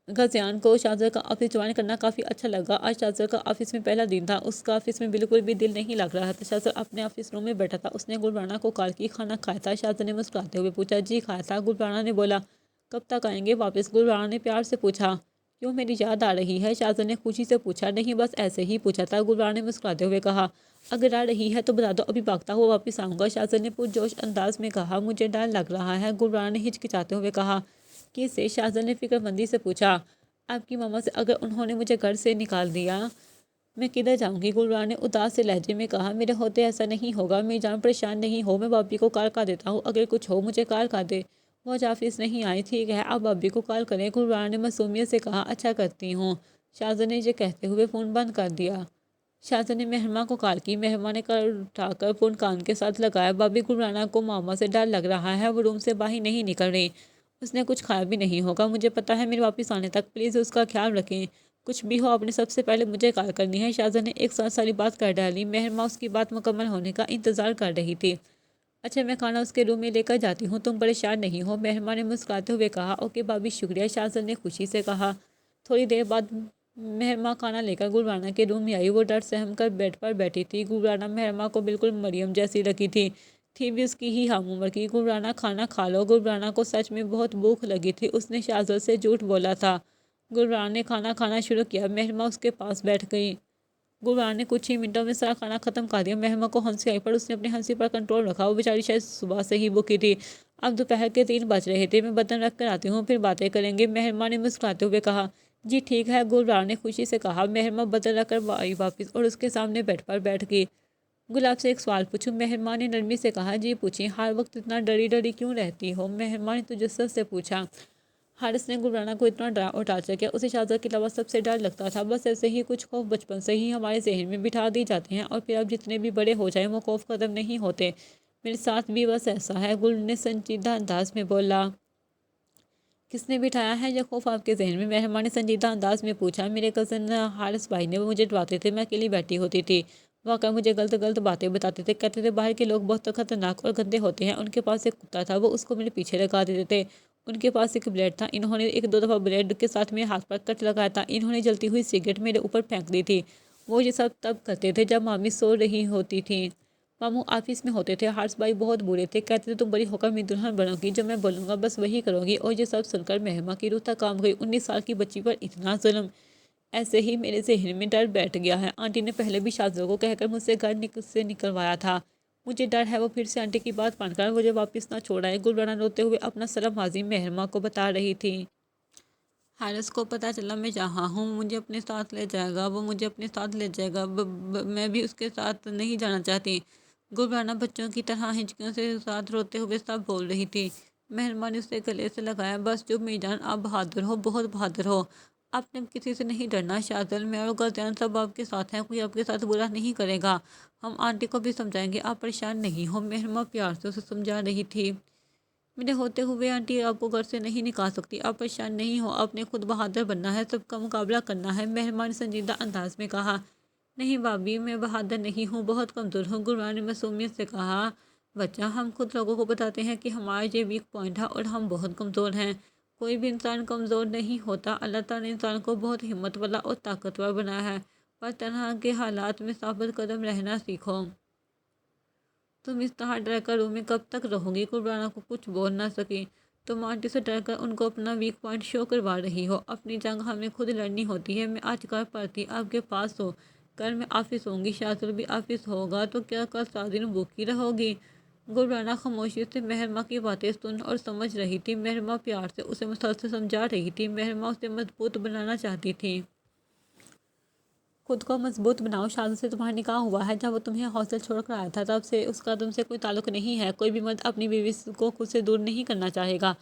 غازیان کو شاہزادہ کا آفس جوائن کرنا کافی اچھا لگا۔ آج شاہزادہ کا آفس میں پہلا دن تھا۔ اس کا آفس میں بالکل بھی دل نہیں لگ رہا تھا۔ شاہزادہ اپنے آفس روم میں بیٹھا تھا۔ اس نے گلبانہ کو کال کی۔ کھانا کھایا تھا؟ شاہزادہ نے مسکراتے ہوئے پوچھا۔ جی کھایا تھا، گلبانہ نے بولا۔ کب تک آئیں گے واپس؟ گلبانہ نے پیار سے پوچھا۔ کیوں میری یاد آ رہی ہے؟ شاہزادہ نے خوشی سے پوچھا۔ نہیں بس ایسے ہی پوچھا تھا، گلبانہ نے مسکراتے ہوئے کہا۔ اگر آ رہی ہے تو بتا دو، ابھی بھاگتا ہوا واپس آؤں گا، شاہزادہ نے پرجوش انداز میں کہا۔ مجھے ڈر لگ رہا ہے، گلبانہ نے ہچکچاتے ہوئے کہا۔ کس سے؟ شاہزادہ نے فکر مندی سے پوچھا۔ آپ کی ماما سے۔ اگر انہوں نے مجھے گھر سے نکال دیا میں کدھر جاؤں گی؟ گلبانہ نے اداس سے لہجے میں کہا۔ میرے ہوتے ایسا نہیں ہوگا، میری جان پریشان نہیں ہو، میں بابی کو کال کر دیتا ہوں، اگر کچھ ہو مجھے کال کر دے۔ وہ آج آفس نہیں آئی؟ ٹھیک ہے، آپ بابی کو کال کریں، گلبانہ نے معصومیت سے کہا۔ اچھا کرتی ہوں، شاہزادہ نے یہ کہتے ہوئے فون بند کر دیا۔ شاہزادہ نے مہرماں کو کال کی۔ مہرماں نے کال اٹھا کر فون کان کے ساتھ لگایا۔ بابی، گلبانہ کو ماما سے ڈر لگ رہا ہے، وہ روم سے باہر نہیں نکل رہی، اس نے کچھ کھایا بھی نہیں ہوگا، مجھے پتا ہے، میرے واپس آنے تک پلیز اس کا خیال رکھیں، کچھ بھی ہو آپ نے سب سے پہلے مجھے کال کرنی ہے۔ شاہزادہ نے ایک ساتھ ساری بات کر ڈالی۔ مہرماں اس کی بات مکمل ہونے کا انتظار کر رہی تھی۔ اچھا میں کھانا اس کے روم میں لے کر جاتی ہوں، تم پریشان نہیں ہو، مہرماں نے مسکراتے ہوئے کہا۔ اوکے بابی، شکریہ، شاہزادہ نے خوشی سے کہا۔ تھوڑی دیر بعد مہرماں کھانا لے کر گلبانہ کے روم میں آئی۔ وہ ڈر سہم کر بیڈ پر بیٹھی تھی۔ گلبانہ مہرماں کو بالکل مریم جیسی لگی تھی بھی اس کی ہی ہم عمر کی۔ گلبانہ کھانا کھا لو، گلبانہ کو سچ میں بہت بھوک لگی تھی، اس نے شاہزادہ سے جھوٹ بولا تھا۔ گلبانہ نے کھانا کھانا شروع کیا۔ مہرماں اس کے پاس بیٹھ گئی۔ گلبانہ نے کچھ ہی منٹوں میں سارا کھانا ختم کر دیا۔ مہرماں کو ہنسی آئی، پر اس نے اپنی ہنسی پر کنٹرول رکھا، وہ بیچاری شاید صبح سے ہی بھوکی تھی۔ اب دوپہر کے 3 بج رہے تھے، میں برتن رکھ کر آتی ہوں، پھر باتیں کریں گے، مہرماں نے مسکراتے ہوئے کہا۔ جی ٹھیک ہے، گلبانہ نے خوشی سے کہا۔ مہرماں برتن رکھ کر آئی واپس اور اس کے سامنے بیڈ پر بیٹھ گئی۔ گل آپ سے ایک سوال پوچھوں؟ مہرماں نے نرمی سے کہا۔ جی پوچھیں، ہر وقت اتنا ڈری ڈری کیوں رہتی ہو؟ مہرماں نے تجسس سے پوچھا۔ حارث نے گلبانہ کو اتنا ڈرا اور ٹارچر کیا، اسے شاہزادہ کے علاوہ سب سے ڈر لگتا تھا۔ بس ایسے ہی کچھ خوف بچپن سے ہی ہمارے ذہن میں بٹھا دی جاتے ہیں اور پھر اب جتنے بھی بڑے ہو جائیں وہ خوف ختم نہیں ہوتے۔ میرے ساتھ بھی بس ایسا ہے، گل نے سنجیدہ انداز میں بولا۔ کس نے بٹھایا ہے یہ خوف آپ کے ذہن میں؟ مہربان نے سنجیدہ انداز میں پوچھا۔ میرے کزن حارث بھائی نے، وہ مجھے ڈراتے تھے، میں اکیلی بیٹھی ہوتی تھی، واقعہ مجھے غلط غلط باتیں بتاتے تھے، کہتے تھے باہر کے لوگ بہت خطرناک اور گندے ہوتے ہیں، ان کے پاس ایک کتا تھا، وہ اس کو میرے پیچھے لگا دیتے تھے، ان کے پاس ایک بلیڈ تھا، انہوں نے ایک دو دفعہ بلیڈ کے ساتھ میرے ہاتھ پر کٹ لگایا تھا، انہوں نے جلتی ہوئی سگریٹ میرے اوپر پھینک دی تھی۔ وہ یہ سب تب کرتے تھے جب مامی سو رہی ہوتی تھیں۔ ماموں آفس میں ہوتے تھے، حارث بھائی بہت برے تھے، کہتے تھے تم بڑی ہو کر میری دلہن بنو گی، جو میں بولوں گا بس وہی کرو گی، اور یہ سب سن کر مہما کی روح تک کانپ گئی۔ 19 سال کی بچی پر اتنا ظلم! ایسے ہی میرے ذہن میں ڈر بیٹھ گیا ہے۔ آنٹی نے پہلے بھی شاہزادوں کو کہہ کر مجھ سے گھر سے نکلوایا تھا، مجھے ڈر ہے وہ پھر سے آنٹی کی بات مان کر مجھے واپس نہ چھوڑائے۔ گلبانہ روتے ہوئے اپنا سارا ماضی مہما کو بتا رہی تھی۔ حارث کو پتہ چلا میں جہاں ہوں مجھے اپنے ساتھ لے جائے گا، وہ مجھے اپنے ساتھ لے جائے گا، میں بھی اس کے ساتھ نہیں جانا چاہتی۔ گلبانہ بچوں کی طرح ہچکیوں سے ساتھ روتے ہوئے سب بول رہی تھی۔ مہربان نے اسے گلے سے لگایا۔ بس چپ میری جان، آپ بہادر ہو، بہت بہادر ہو، آپ نے کسی سے نہیں ڈرنا۔ شاہزل، میں اور غازیان سب آپ کے ساتھ ہیں، کوئی آپ کے ساتھ برا نہیں کرے گا، ہم آنٹی کو بھی سمجھائیں گے، آپ پریشان نہیں ہو، مہرما پیار سے اسے سمجھا رہی تھی۔ میرے ہوتے ہوئے آنٹی آپ کو گھر سے نہیں نکال سکتی، آپ پریشان نہیں ہو، آپ نے خود بہادر بننا ہے، سب کا مقابلہ کرنا ہے، مہربان نے سنجیدہ انداز میں کہا۔ نہیں بھابھی، میں بہادر نہیں ہوں، بہت کمزور ہوں، گلبانہ نے معصومیت سے کہا۔ بچہ، ہم خود لوگوں کو بتاتے ہیں کہ ہمارا یہ ویک پوائنٹ ہے اور ہم بہت کمزور ہیں، کوئی بھی انسان کمزور نہیں ہوتا، اللہ تعالیٰ نے انسان کو بہت ہمت والا اور طاقتور بنایا ہے، پر طرح کے حالات میں ثابت قدم رہنا سیکھو۔ تم اس طرح ڈر کر روم میں کب تک رہو گی؟ گلبانہ کو کچھ بول نہ سکی۔ تم آنٹی سے ڈر کر ان کو اپنا ویک پوائنٹ شو کروا رہی ہو، اپنی جنگ ہمیں خود لڑنی ہوتی ہے، میں آج گھر پر تھی، آپ کے پاس ہو، کل میں آفس ہوں گی، شاہزل بھی آفس ہوگا، تو کیا کل سارا دن بھوکی رہو گی؟ گلبانہ خاموشی سے مہرما کی باتیں سن اور سمجھ رہی تھی۔ مہرما پیار سے اسے مسلسل سمجھا رہی تھی، مہرما اسے مضبوط بنانا چاہتی تھی۔ خود کو مضبوط بناؤ، شاہزل سے تمہارا نکاح ہوا ہے، جب وہ تمہیں ہاسٹل چھوڑ کر آیا تھا تب سے اس کا تم سے کوئی تعلق نہیں ہے، کوئی بھی مرد اپنی بیوی کو خود سے دور نہیں کرنا چاہے گا۔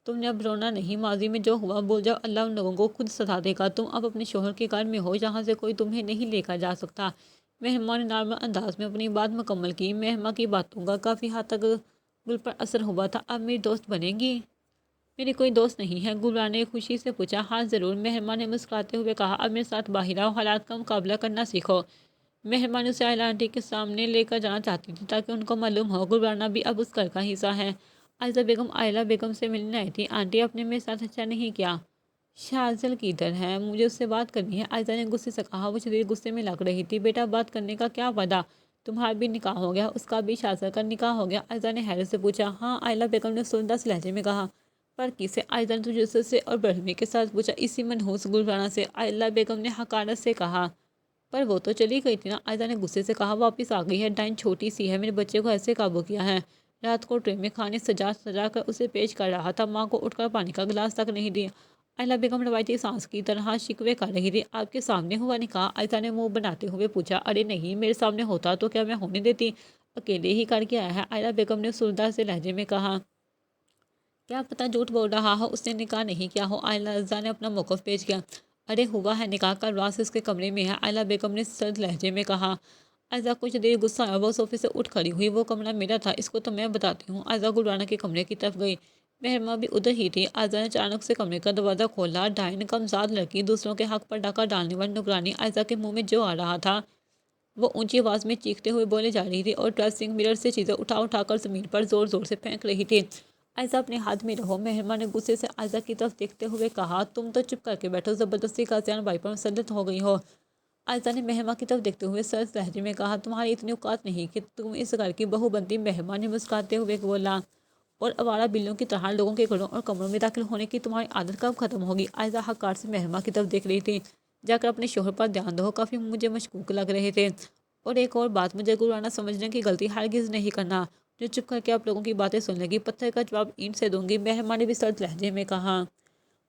تم نے اب رونا نہیں، ماضی میں جو ہوا بھول جاؤ، اللہ ان لوگوں کو خود سزا دے گا، تم اب اپنے شوہر کے گھر میں ہو جہاں سے کوئی تمہیں نہیں لے کر جا سکتا۔ مہرما نے نارمل انداز میں اپنی بات مکمل کی۔ مہرما کی باتوں کا کافی حد تک گل پر اثر ہوا تھا۔ اب میری دوست بنے گی؟ میری کوئی دوست نہیں ہے، گلبانہ نے خوشی سے پوچھا۔ ہاں ضرور، مہرما نے مسکراتے ہوئے کہا، اب میرے ساتھ باہر آؤ، حالات کا مقابلہ کرنا سیکھو۔ مہرما نے اسے آئلہ آنٹی کے سامنے لے کر جانا چاہتی تھی تاکہ ان کو معلوم ہو گلبانہ بھی اب اس گھر کا حصہ ہے۔ عائزہ بیگم آئلہ بیگم سے ملنے آئی تھی۔ آنٹی، آپ نے میرے ساتھ اچھا نہیں کیا۔ شاہزل کدھر ہے؟ مجھے اس سے بات کرنی ہے، عائزہ نے غصے سے کہا۔ وہ شدید غصے میں لگ رہی تھی۔ بیٹا، بات کرنے کا کیا وعدہ؟ تمہارا بھی نکاح ہو گیا، اس کا بھی، شاہزل کا نکاح ہو گیا؟ عائزہ نے حیرت سے پوچھا۔ ہاں، آئلہ بیگم نے سردہ سے لہجے میں کہا۔ پر کسے؟ عائزہ نے تجسس سے اور برہمی کے ساتھ پوچھا۔ اسی منحوس گلبانہ سے، آئلہ بیگم نے حقارت سے کہا۔ پر وہ تو چلی گئی تھی نا، عائزہ نے غصے سے کہا۔ واپس آ گئی ہے، ڈائن چھوٹی سی ہے، میرے بچے کو ایسے قابو کیا ہے، رات کو ٹرے میں کھانے سجا سجا کر اسے پیش کر رہا تھا، ماں کو اٹھ کر پانی کا گلاس تک نہیں دیا۔ آئلہ بیگم روایتی سانس کی طرح شکوے کر رہی تھی۔ آپ کے سامنے ہوا نکاح؟ عائزہ نے منہ بناتے ہوئے پوچھا۔ ارے نہیں، میرے سامنے ہوتا تو کیا میں ہونے دیتی، اکیلے ہی کر کے آیا ہے، آئلہ بیگم نے سردہ سے لہجے میں کہا۔ کیا پتہ جھوٹ بول رہا ہو، اس نے نکاح نہیں کیا ہو، عائزہ نے اپنا موقف پیش کیا۔ ارے ہوا ہے نکاح، کل رات سے اس کے کمرے میں ہے، آئلہ بیگم نے سرد لہجے میں کہا۔ عائزہ کچھ دیر غصہ آیا، وہ صوفے سے اٹھ کھڑی ہوئی۔ وہ کمرہ میرا تھا، اس کو تو میں بتاتی ہوں۔ عائزہ گلبانہ کے کمرے کی طرف گئی، مہرما بھی ادھر ہی تھی۔ عائزہ نے اچانک سے کمرے کا دروازہ کھولا۔ ڈائن، کمزاد لڑکی، دوسروں کے حق پر ڈاکہ ڈالنے والی نگرانی، عائزہ کے منہ میں جو آ رہا تھا وہ اونچی آواز میں چیختے ہوئے بولے جا رہی تھی اور ڈریسنگ مرر سے چیزیں اٹھا اٹھا کر زمین پر زور زور سے پھینک رہی تھی۔ عائزہ اپنے حد میں رہو، مہرما نے غصے سے عائزہ کی طرف دیکھتے ہوئے کہا۔ تم تو چپ کر کے بیٹھو، زبردستی غازیان بھائی پر مسلط ہو گئی ہو۔ عائزہ نے مہرما کی طرف دیکھتے ہوئے سرد لہجے میں کہا۔ تمہاری اتنی اوقات نہیں کہ تم اس گھر کی بہو بنتی، مہرما نے مسکراتے ہوئے بولا، اور آوارہ بلیوں کی طرح لوگوں کے گھروں اور کمروں میں داخل ہونے کی تمہاری عادت کب ختم ہوگی؟ عائزہ حقار سے مہرما کی طرف دیکھ رہی تھی۔ جا کر اپنے شوہر پر دھیان دو، کافی مجھے مشکوک لگ رہے تھے، اور ایک اور بات، مجھے گلبانہ سمجھنے کی غلطی ہرگز نہیں کرنا، جو چپ کر کے آپ لوگوں کی باتیں سن لے گی، پتھر کا جواب اینٹ سے دوں گی، مہرما نے بھی سرد لہجے میں کہا۔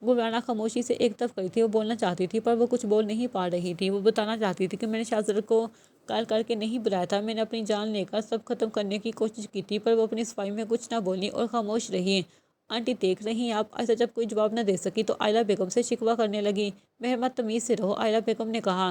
گلبانہ خاموشی سے ایک طرف کھڑی تھی، وہ بولنا چاہتی تھی پر وہ کچھ بول نہیں پا رہی تھی۔ وہ بتانا چاہتی تھی کہ میں نے شاہزل کو کال کر کے نہیں بلایا تھا، میں نے اپنی جان لے کر سب ختم کرنے کی کوشش کی تھی، پر وہ اپنی صفائی میں کچھ نہ بولی اور خاموش رہی۔ آنٹی دیکھ رہی ہیں آپ؟ عائزہ جب کوئی جواب نہ دے سکی تو آئلہ بیگم سے شکوہ کرنے لگی۔ مہرما تمیز سے رہو، آئلہ بیگم نے کہا۔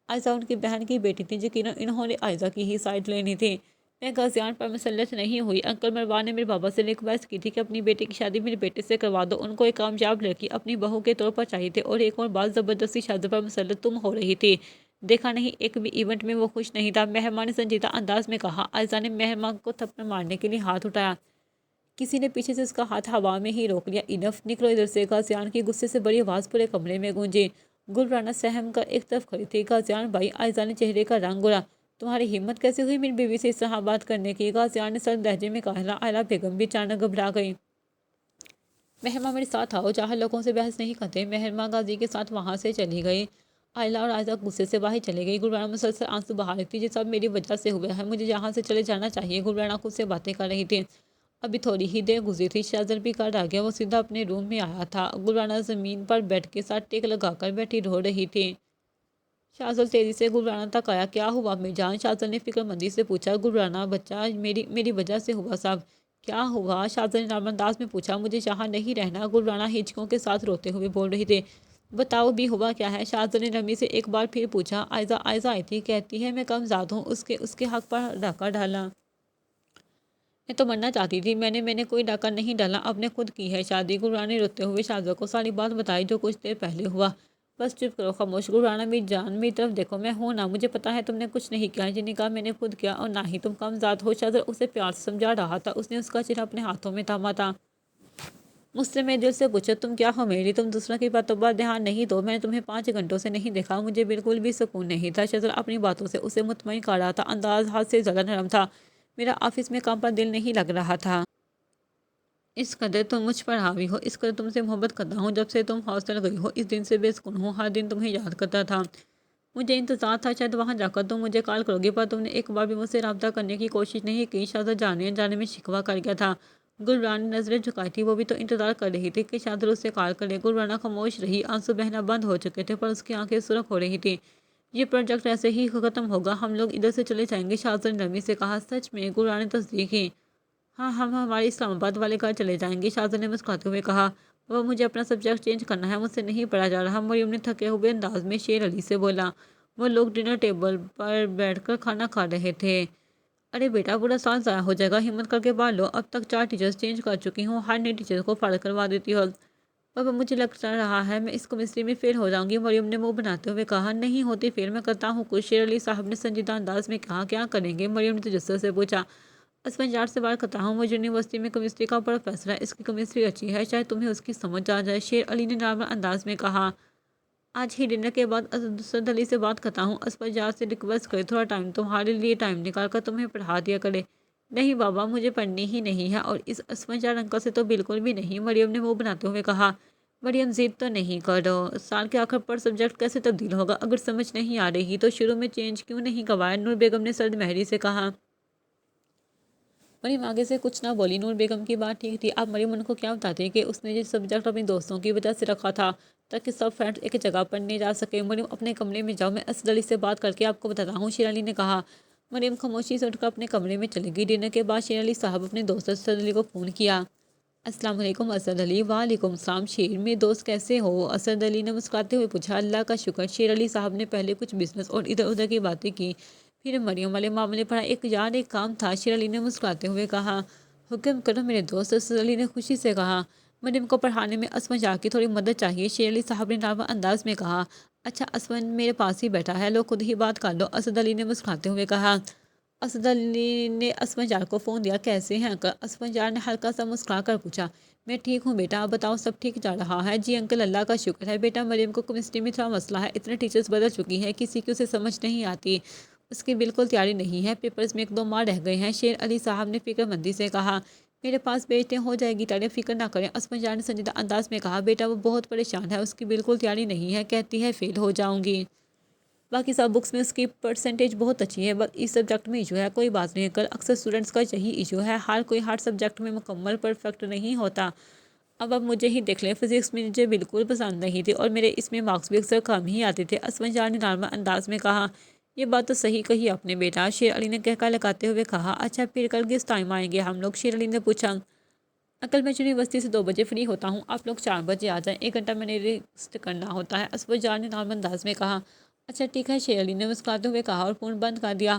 عائزہ ان کی بہن کی بیٹی تھی، یقیناً انہوں نے عائزہ کی ہی سائیڈ لینی تھی۔ میں غازیان پر مسلط نہیں ہوئی۔ انکل مروان نے میرے بابا سے ریکویسٹ کی تھی کہ اپنی بیٹی کی شادی میرے بیٹے سے کروا دو۔ ان کو ایک کامیاب لڑکی اپنی بہو کے طور پر چاہیے تھے، اور ایک اور بات، زبردستی شادی پر مسلط تم ہو رہی تھی۔ دیکھا نہیں ایک بھی ایونٹ میں وہ خوش نہیں تھا، مہربان نے سنجیدہ انداز میں کہا۔ عائزہ نے مہربان کو تھپڑ مارنے کے لیے ہاتھ اٹھایا، کسی نے پیچھے سے اس کا ہاتھ ہوا میں ہی روک لیا۔ انف، نکلو ادھر سے۔ غازیان کی غصے سے بڑی آواز پورے کمرے میں گونجی۔ گلرانہ سہم کر ایک طرف کھڑی تھی۔ غازیان بھائی، عائزہ نے چہرے کا رنگ گڑا، تمہاری ہمت کیسے ہوئی میری بیوی سے اس طرح بات کرنے کی؟ غازیان نے سرد لہجے میں کہا۔ آئلہ بیگم بھی اچانک گھبرا گئی۔ مہربان میرے ساتھ آؤ، جہاں لوگوں سے بحث نہیں کرتے۔ مہربان غازی کے ساتھ وہاں سے چلی گئی۔ آئلہ اور عائزہ غصے سے باہر چلے گئی۔ گلرانہ مسلسل آنسو بہا رہی تھی۔ یہ سب میری وجہ سے ہوا ہے، مجھے یہاں سے چلے جانا چاہیے۔ گلرانہ خود سے باتیں کر رہی تھی۔ ابھی تھوڑی ہی دیر گزری تھی، شہزل بھی گھر آ گیا۔ وہ سیدھا اپنے روم میں آیا تھا۔ گلرانہ زمین پر بیڈ کے ساتھ ٹیک لگا کر بیٹھی رو رہی تھی۔ شہزل تیزی سے گلرانہ تک آیا۔ کیا ہوا امی جان؟ شہزل نے فکر مندی سے پوچھا۔ گلرانہ بچہ، میری وجہ سے ہوا سب۔ کیا ہوا؟ شہزل نے نرم انداز میں پوچھا۔ مجھے یہاں نہیں رہنا، گلرانہ ہچکیوں کے ساتھ روتے ہوئے بول رہی تھی۔ بتاؤ بھی ہوا کیا ہے؟ شہزل نے نرمی سے ایک بار پھر پوچھا۔ عائزہ آئی تھی، کہتی ہے میں کم ذات ہوں، اس کے حق پر ڈاکہ ڈالا۔ میں تو مرنا چاہتی تھی، میں نے کوئی ڈاکہ نہیں ڈالا، اب نے خود کی ہے شادی۔ گلرانہ نے روتے ہوئے شہزل کو ساری بات بتائی جو کچھ دیر پہلے ہوا۔ بس چپ کرو، خاموش۔ گلرانہ میری جان، میری طرف دیکھو، میں ہوں نا، مجھے پتا ہے تم نے کچھ نہیں کیا، یہ نکاح میں نے خود کیا، اور نہ ہی تم کم ذات ہو۔ شہزل اسے پیار سے سمجھا رہا تھا۔ اس نے اس کا چہرہ اپنے ہاتھوں میں تھاما تھا۔ مجھ سے میں دل سے پوچھو، تم کیا ہو میری؟ تم دوسروں کی باتوں پر دھیان نہیں دو۔ میں نے تمہیں 5 گھنٹوں سے نہیں دیکھا، مجھے بالکل بھی سکون نہیں تھا۔ شہزل اپنی باتوں سے اسے مطمئن کر رہا تھا، انداز حد سے زیادہ نرم تھا۔ میرا آفس میں کام پر دل نہیں لگ رہا تھا۔ اس قدر تم مجھ پر حاوی ہو، اس قدر تم سے محبت کرتا ہوں، جب سے تم ہاسٹل گئی ہو اس دن سے بے سکون ہوں، ہر دن تمہیں یاد کرتا تھا۔ مجھے انتظار تھا شاید وہاں جا کر تم مجھے کال کرو گی، پر تم نے ایک بار بھی مجھ سے رابطہ کرنے کی کوشش نہیں کی۔ شہزل جانے انجانے میں شکوہ کر گیا تھا۔ گلرانہ نے نظریں جھکائی تھی، وہ بھی تو انتظار کر رہی تھی کہ شہزل اس سے کال کرے۔ گلرانہ خاموش رہی، آنسو بہنا بند ہو چکے تھے، پر اس کی آنکھیں سرخ ہو رہی تھی۔ یہ پروجیکٹ ایسے ہی ختم ہوگا، ہم لوگ ادھر سے چلے جائیں گے، شہزل نے نرمی سے کہا۔ سچ میں؟ گلرانہ نے تصدیق کی۔ ہاں، ہم ہمارے اسلام آباد والے گھر چلے جائیں گے، شہزل نے مسکراتے ہوئے کہا۔ وہ مجھے اپنا سبجیکٹ چینج کرنا ہے، مجھ سے نہیں پڑھا جا رہا، مریم نے تھکے ہوئے انداز میں شیر علی سے بولا۔ وہ لوگ ڈنر ٹیبل پر بیٹھ کر کھانا کھا رہے تھے۔ ارے بیٹا، پورا سال ضائع ہو جائے گا، ہمت کر کے پڑھ لو، اب تک 4 ٹیچرز چینج کر چکی ہوں، ہر نئے ٹیچر کو فارغ کروا دیتی ہو۔ بابا مجھے لگ رہا ہے میں اس کیمسٹری میں فیل ہو جاؤں گی، مریم نے منہ بناتے ہوئے کہا۔ نہیں ہوتی فیل، میں کرتا ہوں کچھ، شیر علی صاحب نے سنجیدہ انداز میں کہا۔ کیا کریں گے؟ مریم نے تجسس سے پوچھا۔ اسفنجار سے بات کرتا ہوں، وہ یونیورسٹی میں کیمسٹری کا پروفیسر ہے، اس کی کیمسٹری اچھی ہے، شاید تمہیں اس کی سمجھ آ جائے، شیر علی نے نارمل انداز میں کہا۔ آج ہی ڈنر کے بعد اسد علی سے بات کرتا ہوں، اسفنجار سے ریکویسٹ کرے تھوڑا ٹائم تمہارے لیے ٹائم نکال کر تمہیں پڑھا دیا کرے۔ نہیں بابا، مجھے پڑھنی ہی نہیں ہے، اور اس اسفنجار انکل سے تو بالکل بھی نہیں، مریم نے منہ بناتے ہوئے کہا۔ مریم ضد تو نہیں کرو، سال کے آخر پر سبجیکٹ کیسے تبدیل ہوگا؟ اگر سمجھ نہیں آ رہی تو شروع میں چینج کیوں نہیں کروایا؟ نور بیگم نے سرد مہری سے کہا۔ مریم آگے سے کچھ نہ بولی۔ نور بیگم کی بات ٹھیک تھی، اب مریم ان کو کیا بتاتی کہ اس نے یہ سبجیکٹ اپنی دوستوں کی وجہ سے رکھا تھا تاکہ سب فرینڈز ایک جگہ پڑھنے جا سکے۔ مریم اپنے کمرے میں جاؤ، میں اسد علی سے بات کر کے آپ کو بتاتا ہوں، شیر علی نے کہا۔ مریم خاموشی سے اٹھ کر اپنے کمرے میں چلی گئی۔ ڈنر کے بعد شیر علی صاحب اپنے دوست اسد علی کو فون کیا۔ السلام علیکم اسد علی۔ وعلیکم السلام شیر، میرے دوست کیسے ہو؟ اسد علی نے مسکراتے ہوئے پوچھا۔ اللہ کا شکر۔ شیر علی صاحب نے پہلے کچھ بزنس اور ادھر ادھر کی باتیں کی، پھر مریم والے معاملے پر ایک کام تھا، شیر علی نے مسکراتے ہوئے کہا۔ حکم کرو میرے دوست، اسد علی نے خوشی سے کہا۔ مریم کو پڑھانے میں اسفنجار کی تھوڑی مدد چاہیے، شیر علی صاحب نے نارمل انداز میں کہا۔ اچھا، اسفن میرے پاس ہی بیٹھا ہے، لو خود ہی بات کر لو، اسد علی نے مسکراتے ہوئے کہا۔ اسد علی نے اسفنجار کو فون دیا۔ کیسے ہیں انکل؟ اسفنجار نے ہلکا سا مسکرا کر پوچھا۔ میں ٹھیک ہوں بیٹا، آپ بتاؤ سب ٹھیک جا رہا ہے؟ جی انکل، اللہ کا شکر ہے۔ بیٹا مریم کو کیمسٹری میں تھوڑا مسئلہ ہے، اتنے ٹیچرز بدل چکی ہیں، کسی کی اسے سمجھ نہیں آتی، اس کی بالکل تیاری نہیں ہے، پیپرز میں 1-2 مار رہ گئے ہیں، شیر علی صاحب نے فکر مندی سے کہا۔ میرے پاس بیٹے ہو جائے گی تیاری، فکر نہ کریں، اسفنجار نے سنجیدہ انداز میں کہا۔ بیٹا وہ بہت پریشان ہے، اس کی بالکل تیاری نہیں ہے، کہتی ہے فیل ہو جاؤں گی، باقی سب بکس میں اس کی پرسنٹیج بہت اچھی ہے، بس اس سبجیکٹ میں ایشو ہے۔ کوئی بات نہیں کر، اکثر اسٹوڈنٹس کا یہی ایشو ہے، ہر کوئی ہر سبجیکٹ میں مکمل پرفیکٹ نہیں ہوتا۔ اب مجھے ہی دیکھ لیں، فزکس میں مجھے بالکل پسند نہیں تھی، اور میرے اس میں مارکس بھی اکثر کم ہی آتے تھے، اسفنجار نے نارمل انداز میں کہا۔ یہ بات تو صحیح کہی آپ نے بیٹا، شیر علی نے کہہ لگاتے ہوئے کہا۔ اچھا پھر کل کس ٹائم آئیں گے ہم لوگ؟ شیر علی نے پوچھا۔ انکل میں یونیورسٹی سے 2 بجے فری ہوتا ہوں، آپ لوگ 4 بجے آ جائیں، 1 گھنٹہ میں نے ریسٹ کرنا ہوتا ہے، اسفنجار نے نارمل انداز میں کہا۔ اچھا ٹھیک ہے، شیر علی نے مسکراتے ہوئے کہا اور فون بند کر دیا۔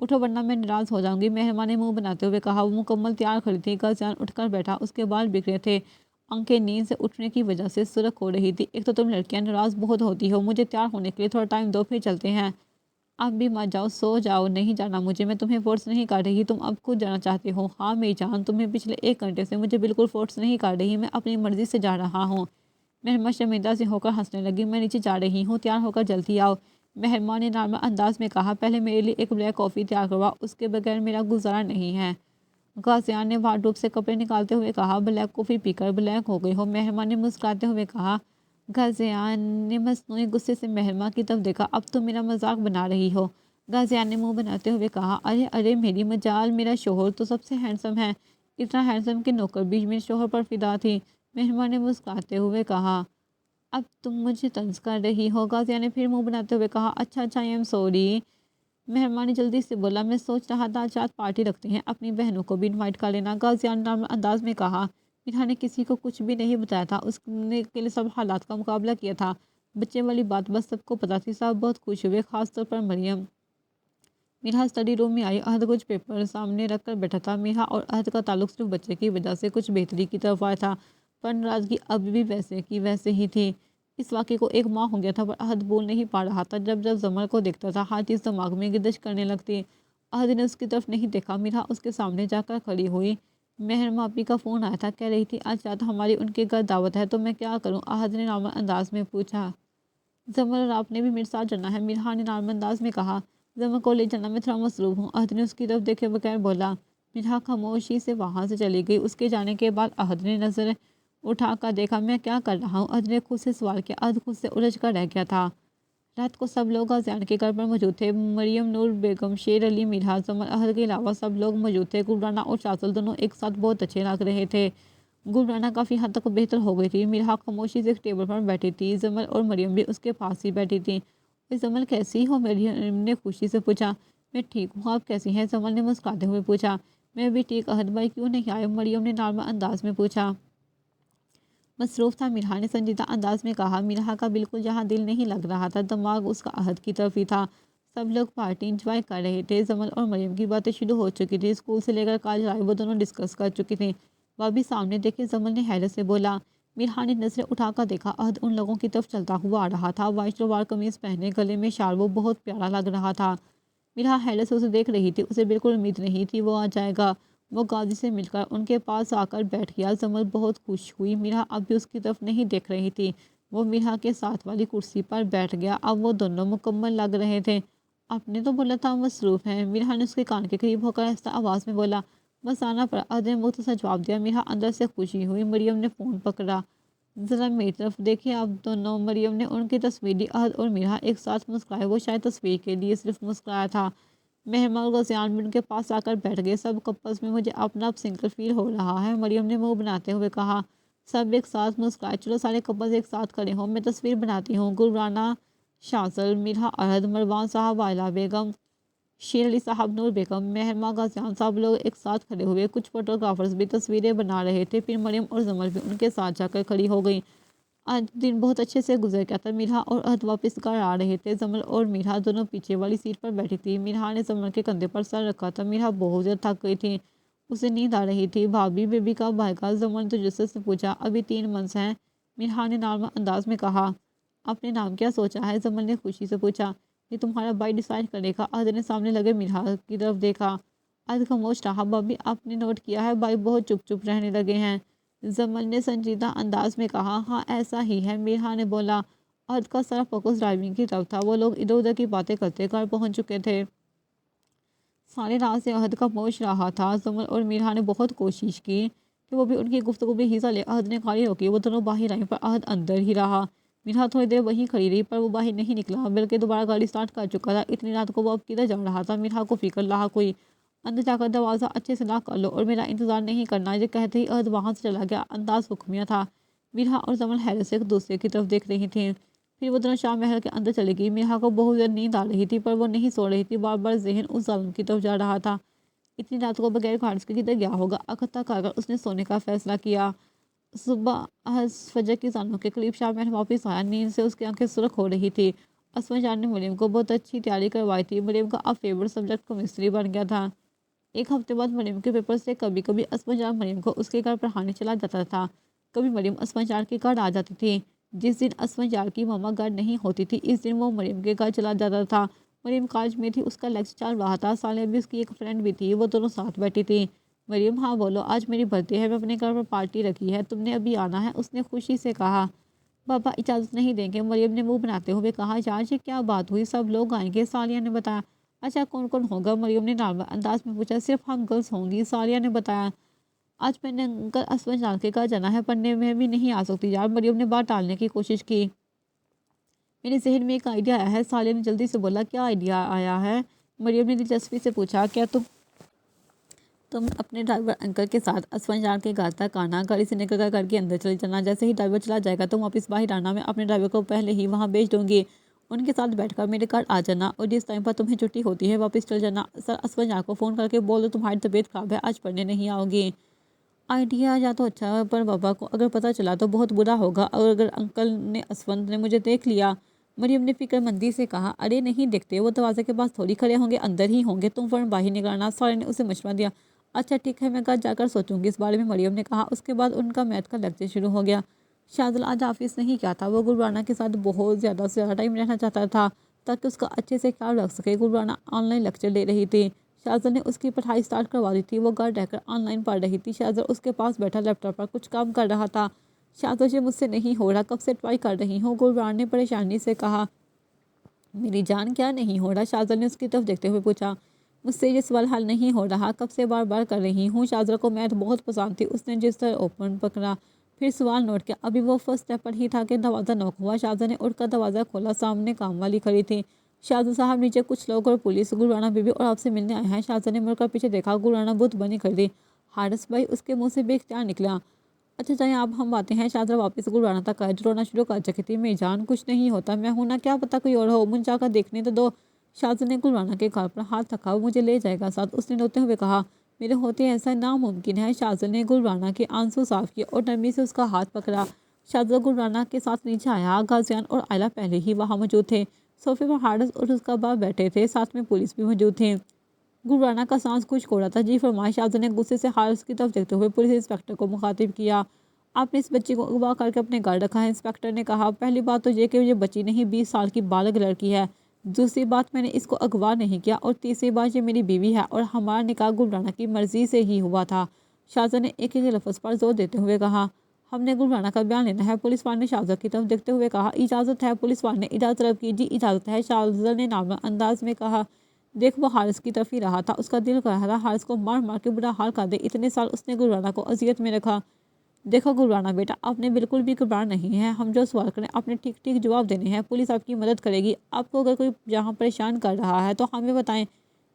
اٹھو ورنہ میں ناراض ہو جاؤں گی، مہرما نے منہ بناتے ہوئے کہا۔ وہ مکمل تیار کھڑی تھی۔ غازیان اٹھ کر بیٹھا، اس کے بال بکھرے تھے، آنکھیں نیند سے اٹھنے کی وجہ سے سرخ ہو رہی تھی۔ ایک تو تم لڑکیاں ناراض بہت ہوتی ہو، مجھے تیار ہونے کے لیے تھوڑا ٹائم دو، پھر چلتے ہیں۔ اب بھی مت جاؤ، سو جاؤ، نہیں جانا مجھے، میں تمہیں فورس نہیں کر رہی، تم اب خود جانا چاہتے ہو۔ ہاں میری جان، تمہیں پچھلے 1 گھنٹے سے مجھے بالکل فورس نہیں کر رہی، میں اپنی مرضی سے جا رہا ہوں۔ مہرما شرمندہ سے ہو کر ہنسنے لگی۔ میں نیچے جا رہی ہوں، تیار ہو کر جلدی آؤ، مہرما نے نارمل انداز میں کہا۔ پہلے میرے لیے ایک بلیک کافی تیار کرواؤ، اس کے بغیر میرا گزارا نہیں ہے۔ غازیان نے وارڈروب سے کپڑے نکالتے ہوئے کہا۔ بلیک کافی پی کر بلیک ہو گئی ہو، مہرما نے مسکراتے ہوئے کہا۔ غازیان نے مصنوعی غصے سے مہرما کی طرف دیکھا۔ اب تم میرا مذاق بنا رہی ہو، غازیان نے منہ بناتے ہوئے کہا۔ ارے ارے میری مجال، میرا شوہر تو سب سے ہینڈسم ہے، اتنا ہینڈسم کہ نوکر بھی میرے شوہر پر فدا تھی، مہرما نے مسکراتے ہوئے کہا۔ اب تم مجھے طنز کر رہی ہو، غازیان نے پھر منہ بناتے ہوئے کہا۔ اچھا اچھا، آئی ایم سوری، مہرما نے جلدی سے بولا۔ میں سوچ رہا تھا آج رات پارٹی رکھتے ہیں، اپنی بہنوں کو بھی انوائٹ کر لینا، غازیان نے نارمل انداز میں کہا۔ میرا نے کسی کو کچھ بھی نہیں بتایا تھا، اس نے کے لیے سب حالات کا مقابلہ کیا تھا، بچے والی بات بس سب کو پتا تھی، سب بہت خوش ہوئے، خاص طور پر مریم۔ میرا اسٹڈی روم میں آئی، عہد کچھ پیپر سامنے رکھ کر بیٹھا تھا۔ میرا اور عہد کا تعلق صرف بچے کی وجہ سے کچھ بہتری کی طرف آیا تھا، پر ناراضگی اب بھی ویسے کی ویسے ہی تھی۔ اس واقعے کو 1 ماہ ہو گیا تھا، پر عہد بول نہیں پا رہا تھا۔ جب جب زمر کو دیکھتا تھا، ہر چیز دماغ میں گردش کرنے لگتی۔ عہد نے اس کی طرف نہیں دیکھا۔ میرا اس کے سامنے جا کر کھڑی ہوئی۔ مہرما اپی کا فون آیا تھا، کہہ رہی تھی آج رات ہماری ان کے گھر دعوت ہے، تو میں کیا کروں؟ عہد نے نارمل انداز میں پوچھا۔ زمر اور آپ نے بھی میرے ساتھ جانا ہے، میرا نے نارمل انداز میں کہا۔ زمر کو لے جانا میں تھوڑا مصروف ہوں، عہد نے اس کی طرف دیکھے بغیر بولا۔ میرا خاموشی سے وہاں سے چلی گئی۔ اس کے جانے کے بعد عہد نے نظر اٹھا کر دیکھا۔ میں کیا کر رہا ہوں؟ عہد نے خود سے سوال کیا۔ عہد خود سے الجھ کر رہ گیا تھا۔ رات کو سب لوگ غازیان کے گھر پر موجود تھے۔ مریم، نور بیگم، شیر علی، میرا، زمر، عہد کے علاوہ سب لوگ موجود تھے۔ گلرانہ اور شاذل دونوں ایک ساتھ بہت اچھے لگ رہے تھے۔ گلرانہ کافی حد تک بہتر ہو گئی تھی۔ میرا خاموشی سے ایک ٹیبل پر بیٹھی تھی، زمر اور مریم بھی اس کے پاس ہی بیٹھی تھی۔ زمر کیسی ہو؟ مریم نے خوشی سے پوچھا۔ میں ٹھیک ہوں، آپ کیسی ہیں؟ زمر نے مسکراتے ہوئے پوچھا۔ میں بھی ٹھیک، عہد بھائی کیوں نہیں آئے؟ مریم نے نارمل انداز میں پوچھا۔ مصروف تھا، میرا نے سنجیدہ انداز میں کہا۔ میرا کا بالکل جہاں دل نہیں لگ رہا تھا، دماغ اس کا عہد کی طرف ہی تھا۔ سب لوگ پارٹی انجوائے کر رہے تھے۔ زمر اور مریم کی باتیں شروع ہو چکی تھی، اسکول سے لے کر کالج آئے وہ دونوں ڈسکس کر چکی تھیں۔ وہ بھی سامنے دیکھے، زمر نے حیرت سے بولا۔ میرا نے نظریں اٹھا کر دیکھا، عہد ان لوگوں کی طرف چلتا ہوا آ رہا تھا، وائٹ شلوار قمیض پہنے، گلے میں شال، وہ بہت پیارا لگ رہا تھا۔ میرا حیرت سے اسے دیکھ رہی تھی، اسے بالکل امید نہیں تھی وہ آ جائے گا۔ وہ غازی سے مل کر ان کے پاس آ کر بیٹھ گیا۔ زمر بہت خوش ہوئی، میرا اب بھی اس کی طرف نہیں دیکھ رہی تھی۔ وہ میرا کے ساتھ والی کرسی پر بیٹھ گیا۔ اب وہ دونوں مکمل لگ رہے تھے۔ آپ نے تو بولا تھا مصروف ہیں، میرا نے اس کے کان کے قریب ہو کر ایسا آواز میں بولا۔ بس آنا پڑا، عہد نے مختصر جواب دیا۔ میرا اندر سے خوشی ہوئی۔ مریم نے فون پکڑا۔ ذرا میری طرف دیکھیں آپ دونوں، مریم نے ان کی تصویر لی۔ عہد اور میرا ایک ساتھ مسکرائے، وہ شاید تصویر کے لیے صرف مسکرایا تھا۔ مہرما اور غازیان بھی ان کے پاس آ کر بیٹھ گئے۔ سب کپلز میں مجھے اپنا اب سنگل فیل ہو رہا ہے، مریم نے منہ بناتے ہوئے کہا۔ سب ایک ساتھ مسکرائے۔ چلو سارے کپلز ایک ساتھ کھڑے ہوں، میں تصویر بناتی ہوں۔ گلرانہ، شاذل، میرا، عہد، مروان صاحب، وائلہ بیگم، شیر علی صاحب، نور بیگم، مہرما، غازیان، سب لوگ ایک ساتھ کھڑے ہوئے۔ کچھ فوٹوگرافرز بھی تصویریں بنا رہے تھے۔ پھر مریم اور زمر بھی ان کے ساتھ جا کر کھڑی ہو گئی۔ آج دن بہت اچھے سے گزر گیا تھا۔ میرا اور عہد واپس گھر آ رہے تھے۔ زمر اور میرا دونوں پیچھے والی سیٹ پر بیٹھی تھی۔ میرا نے زمر کے کندھے پر سر رکھا تھا۔ میرا بہت زیادہ تھک گئی تھی، اسے نیند آ رہی تھی۔ بھابھی بیبی کب آئے گا؟ زمر نے تجسس سے پوچھا۔ ابھی 3 منتھس ہیں، میرا نے نارمل انداز میں کہا۔ آپ نے نام کیا سوچا ہے؟ زمر نے خوشی سے پوچھا۔ یہ تمہارا بھائی ڈیسائیڈ کرے گا، عہد نے سامنے لگے میرا کی طرف دیکھا۔ عہد خاموش رہا۔ بھابھی آپ نے نوٹ کیا ہے بھائی بہت چپ چپ رہنے لگے ہیں، زمر نے سنجیدہ انداز میں کہا۔ ہاں ایسا ہی ہے، میرا نے بولا۔ عہد کا سارا فوکس ڈرائیونگ کی طرف تھا، وہ لوگ ادھر ادھر کی باتیں کرتے گھر پہنچ چکے تھے۔ سارے راہ سے عہد خاموش رہا تھا۔ زمر اور میرا نے بہت کوشش کی کہ وہ بھی ان کی گفتگو میں حصہ لے۔ عہد نے گاڑی روکی، وہ دونوں باہر آئیں، پر عہد اندر ہی رہا۔ میرا تھوڑی دیر وہیں کھڑی رہی، پر وہ باہر نہیں نکلا، بلکہ دوبارہ گاڑی سٹارٹ کر چکا تھا۔ اتنی رات کو وہ اب کدھر جا رہا تھا؟ میرا کو فکر لاحق ہوئی۔ اندر جا کر دروازہ اچھے سے لاک کر لو اور میرا انتظار نہیں کرنا، یہ کہتے ہی عہد وہاں سے چلا گیا۔ انداز حکمیہ تھا۔ میرا اور زمر حیرت سے ایک دوسرے کی طرف دیکھ رہی تھیں۔ پھر وہ دونوں شاہ محل کے اندر چلی گئی۔ میرا کو بہت زیادہ نیند آ رہی تھی، پر وہ نہیں سو رہی تھی، بار بار ذہن اس ظالم کی طرف جا رہا تھا۔ اتنی رات کو بغیر گارڈز کے کدھر گیا ہوگا؟ اکٹھا کر کر اس نے سونے کا فیصلہ کیا۔ صبح فجر کی اذانوں کے قریب شاہ محل واپس آیا۔ نیند سے اس کی آنکھیں سرخ ہو رہی تھی اسما جان نے مریم کو بہت اچھی تیاری کروائی تھی۔ مریم کا اب فیورٹ سبجیکٹ کیمسٹری بن گیا تھا۔ ایک ہفتے بعد مریم کے پیپر سے کبھی کبھی اسما جان مریم کو اس کے گھر پڑھانے چلا جاتا تھا، کبھی مریم اسما جان کے گھر آ جاتی تھی۔ جس دن اسما جان کی ماما گھر نہیں ہوتی تھی اس دن وہ مریم کے گھر چلا جاتا تھا۔ مریم کالج میں تھی، اس کا لیکچر چل رہا تھا، سالیہ بھی اس کی ایک فرینڈ بھی تھی، وہ دونوں ساتھ بیٹھی تھی۔ مریم ہاں بولو، آج میری برتھ ڈے ہے، میں اپنے گھر پر پارٹی رکھی ہے، تم نے ابھی آنا ہے، اس نے خوشی سے کہا۔ پاپا اجازت نہیں دیں گے، مریم نے منہ بناتے ہوئے کہا۔ جان یہ کیا بات ہوئی، سب لوگ آئیں گے، سالیہ نے بتایا۔ اچھا کون کون ہوگا، مریم نے نارمل انداز میں پوچھا۔ صرف ہم گرلس ہوں گی، سالیہ نے بتایا۔ آج میں نے انکل اسما جان کے گھر جانا ہے، پڑھنے میں بھی نہیں آ سکتی یار، مریم نے بات ٹالنے کی کوشش کی۔ میرے ذہن میں ایک آئیڈیا آیا ہے، سالیہ نے جلدی سے بولا۔ کیا آئیڈیا آیا ہے، مریم نے دلچسپی سے پوچھا۔ کیا تم اپنے ڈرائیور انکل کے ساتھ اسما جان کے گھر تک آنا، گاڑی سے نکل کر گھر کے اندر چلے جانا، جیسے ہی ڈرائیور چلا جائے گا تم واپس باہر آنا، میں اپنے ڈرائیور کو پہلے ہی وہاں بھیج دوں گی، ان کے ساتھ بیٹھ کر میرے گھر آ جانا، اور جس ٹائم پر تمہیں چھٹی ہوتی ہے واپس چل جانا۔ سر اسما جان کو فون کر کے بول دو تمہاری طبیعت خراب ہے، آج پڑھنے نہیں آؤ گی۔ آئیڈیا یا تو اچھا ہے، پر بابا کو اگر پتہ چلا تو بہت برا ہوگا، اور اگر انکل نے اسونت نے مجھے دیکھ لیا، مریم نے فکر مندی سے کہا۔ ارے نہیں دیکھتے، وہ دروازے کے پاس تھوڑی کھڑے ہوں گے، اندر ہی ہوں گے، تم فوراً باہر نکلنا، سالیہ نے اسے مشورہ دیا۔ اچھا ٹھیک ہے، میں گھر جا کر سوچوں گی اس بارے میں، مریم نے کہا۔ اس کے بعد ان کا میتھ کا لیکچر شروع ہو گیا۔ شاذل آج آفس نہیں کیا تھا، وہ گلبانہ کے ساتھ بہت زیادہ سے زیادہ ٹائم رہنا چاہتا تھا تاکہ اس کا اچھے سے خیال رکھ سکے۔ گلبانہ آن لائن لیکچر لے رہی تھی، شاذل نے اس کی پڑھائی سٹارٹ کروا دی تھی، وہ گھر رہ کر آن لائن پڑھ رہی تھی۔ شاذل اس کے پاس بیٹھا لیپ ٹاپ پر کچھ کام کر رہا تھا۔ شاذل یہ مجھ سے نہیں ہو رہا، کب سے ٹرائی کر رہی ہوں، گلبانہ نے پریشانی سے کہا۔ میری جان کیا نہیں ہو رہا، شاذل نے اس کی طرف دیکھتے ہوئے پوچھا۔ مجھ سے یہ سوال حل نہیں ہو رہا، کب سے بار بار کر رہی ہوں۔ شاذل کو میتھ بہت پسند تھی، اس نے جس طرح اوپن پکڑا، پھر سوال نوٹ کیا۔ ابھی وہ فرسٹ اسٹیپ پر ہی تھا کہ دروازہ نوک ہوا، شاذل نے اٹھ کر دروازہ کھولا، سامنے کام والی کھڑی تھی۔ شاذل صاحب نیچے کچھ لوگ اور پولیس، گلبانہ بیوی اور آپ سے ملنے آئے ہیں۔ شاذل نے مڑ کر پیچھے دیکھا، گلبانہ بت بنی کھڑی تھی۔ حارث بھائی، اس کے منہ سے بے اختیار نکلا۔ اچھا جائیں اب ہم آتے ہیں۔ شاذل واپس گلبانہ تک آئے جو رونا شروع کر چکی تھی۔ میری جان کچھ نہیں ہوتا، میں ہوں نا، کیا پتہ کوئی اور ہو، مجھے جا کر دیکھنے تو دو۔ شاذل نے گلبانہ کے گال پر ہاتھ رکھا۔ وہ مجھے لے جائے گا ساتھ، اس نے روتے ہوئے کہا۔ میرے ہوتے ایسا ناممکن ہے۔ شاذل نے گلبانہ کے آنسو صاف کیے اور نرمی سے اس کا ہاتھ پکڑا۔ شاذل گلبانہ کے ساتھ نیچے آیا، غازیان اور آئلہ پہلے ہی وہاں موجود تھے۔ صوفے پر حارث اور اس کا باپ بیٹھے تھے، ساتھ میں پولیس بھی موجود تھے۔ گلبانہ کا سانس خشک ہو رہا تھا۔ جی فرمائیں، شاذل نے غصے سے حارث کی طرف دیکھتے ہوئے پولیس انسپکٹر کو مخاطب کیا۔ آپ نے اس بچی کو اغوا کر کے اپنے گھر رکھا ہے، انسپکٹر نے کہا۔ پہلی بات تو یہ کہ یہ بچی نہیں، 20 سال کی بالغ لڑکی ہے۔ دوسری بات، میں نے اس کو اغوا نہیں کیا، اور تیسری بات، یہ میری بیوی ہے اور ہمارا نکاح گلبانہ کی مرضی سے ہی ہوا تھا۔ شاذل نے ایک ایک لفظ پر زور دیتے ہوئے کہا۔ ہم نے گلبانہ کا بیان لینا ہے، پولیس والے نے شاذل کی طرف دیکھتے ہوئے کہا۔ اجازت ہے، پولیس والے نے اجازت طلب کی۔ جی اجازت ہے، شاذل نے نارمل انداز میں کہا۔ دیکھ وہ حارث کی طرف ہی رہا تھا، اس کا دل کر رہا تھا حارث کو مار مار کے برا حال کر دے، اتنے سال اس نے گلبانہ کو اذیت میں رکھا۔ دیکھو گلبانہ بیٹا، آپ نے بالکل بھی گھبرانا نہیں ہے، ہم جو سوال کریں آپ نے ٹھیک ٹھیک جواب دینے ہیں، پولیس آپ کی مدد کرے گی۔ آپ کو اگر کوئی یہاں پریشان کر رہا ہے تو ہمیں بتائیں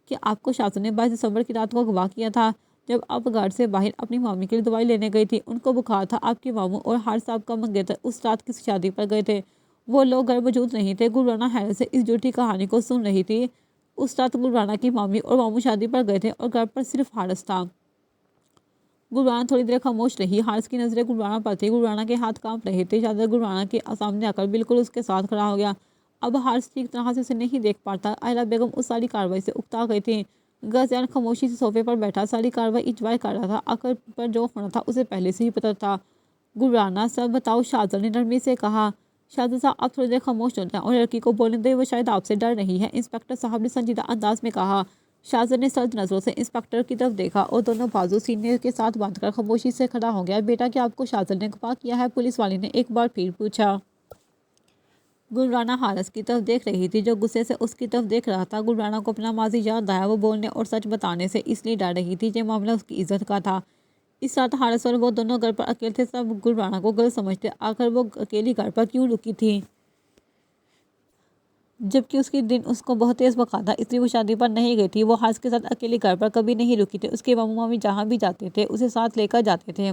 کہ آپ کو شاذل نے 22 دسمبر کی رات کو اغوا کیا تھا، جب آپ گھر سے باہر اپنی مامی کے لیے دوائی لینے گئی تھی، ان کو بخار تھا، آپ کے ماموں اور حارث صاحب کا منگیتر اس رات کسی شادی پر گئے تھے، وہ لوگ گھر موجود نہیں تھے۔ گلبانہ حیرت سے اس جھوٹی کہانی کو سن رہی تھی۔ اس رات گلبانہ کی مامی اور ماموں شادی پر گئے تھے اور گھر پر صرف حارث تھا۔ گلبانہ تھوڑی دیر خاموش رہی، حارث کی نظریں گلبانہ پر تھی، گلبانہ کے ہاتھ کانپ رہے تھے۔ شاذل گلبانہ کے سامنے آ کر بالکل اس کے ساتھ کھڑا ہو گیا۔ اب حارث ٹھیک طرح سے اسے نہیں دیکھ پاتا۔ آئلہ بیگم اس ساری کارروائی سے اکتا گئی تھی۔ غازیان خاموشی سے صوفے پر بیٹھا ساری کارروائی انجوائے کر رہا تھا، آخر پر جو ہونا تھا اسے پہلے سے ہی پتہ تھا۔ گلبانہ سب بتاؤ، شاذل نے نرمی سے کہا۔ شاذل صاحب آپ تھوڑی دیر خاموش ہو جائیں اور لڑکی کو بولنے دیں، وہ شاید آپ سے ڈر رہی ہے، انسپکٹر صاحب نے سنجیدہ انداز میں کہا۔ شاذل نے سرد نظروں سے انسپکٹر کی طرف دیکھا اور دونوں بازو سینے کے ساتھ باندھ کر خاموشی سے کھڑا ہو گیا۔ بیٹا کیا آپ کو شاذل نے اغوا کیا ہے، پولیس والے نے ایک بار پھر پوچھا۔ گلبانہ حارث کی طرف دیکھ رہی تھی جو غصے سے اس کی طرف دیکھ رہا تھا۔ گلبانہ کو اپنا ماضی یاد آیا، وہ بولنے اور سچ بتانے سے اس لیے ڈر رہی تھی، یہ معاملہ اس کی عزت کا تھا۔ اس رات حارث اور وہ دونوں گھر پر اکیلے تھے، سب گلبانہ کو غلط سمجھتے، آخر وہ اکیلی گھر پر کیوں رکی تھی، جبکہ اس کی دن اس کو بہت تیز بخار تھا، اس لیے وہ شادی پر نہیں گئی تھی۔ وہ حارث کے ساتھ اکیلی گھر پر کبھی نہیں رکی تھی، اس کے ماموں مامی جہاں بھی جاتے تھے اسے ساتھ لے کر جاتے تھے۔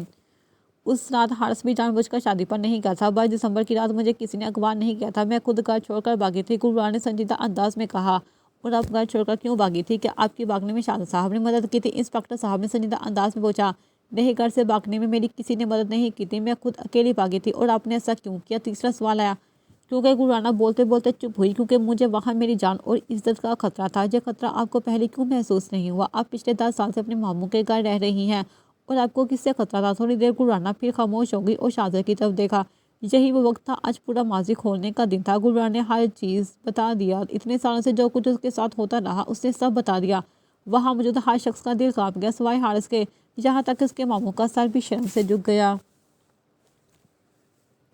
اس رات حارث بھی جان بوجھ کر شادی پر نہیں گیا تھا۔ 22 دسمبر کی رات مجھے کسی نے اغوا نہیں کیا تھا، میں خود گھر چھوڑ کر بھاگی تھی، گلبانہ نے سنجیدہ انداز میں کہا۔ اور آپ گھر چھوڑ کر کیوں بھاگی تھی، کیا آپ کی بھاگنے میں شاذل صاحب نے مدد کی تھی، انسپکٹر صاحب نے سنجیدہ انداز میں پوچھا۔ نہیں، گھر سے بھاگنے میں میری کسی نے مدد نہیں کی تھی، میں خود اکیلی بھاگی تھی۔ اور آپ نے ایسا کیوں کیا، تیسرا سوال آیا۔ کیونکہ گلرانا بولتے بولتے چپ ہوئی، کیونکہ مجھے وہاں میری جان اور عزت کا خطرہ تھا۔ یہ خطرہ آپ کو پہلے کیوں محسوس نہیں ہوا؟ آپ پچھلے 10 سال سے اپنے ماموں کے گھر رہ رہی ہیں اور آپ کو کس سے خطرہ تھا؟ تھوڑی دیر گلرانا پھر خاموش ہو گئی اور شاہزادے کی طرف دیکھا۔ یہی وہ وقت تھا، آج پورا ماضی کھولنے کا دن تھا۔ گلرانا نے ہر چیز بتا دیا، اتنے سالوں سے جو کچھ اس کے ساتھ ہوتا رہا اس نے سب بتا دیا۔ وہاں موجود ہر شخص کا دل کانپ گیا سوائے حارث کے، یہاں تک کہ اس کے ماموں کا سر بھی شرم سے جھک گیا۔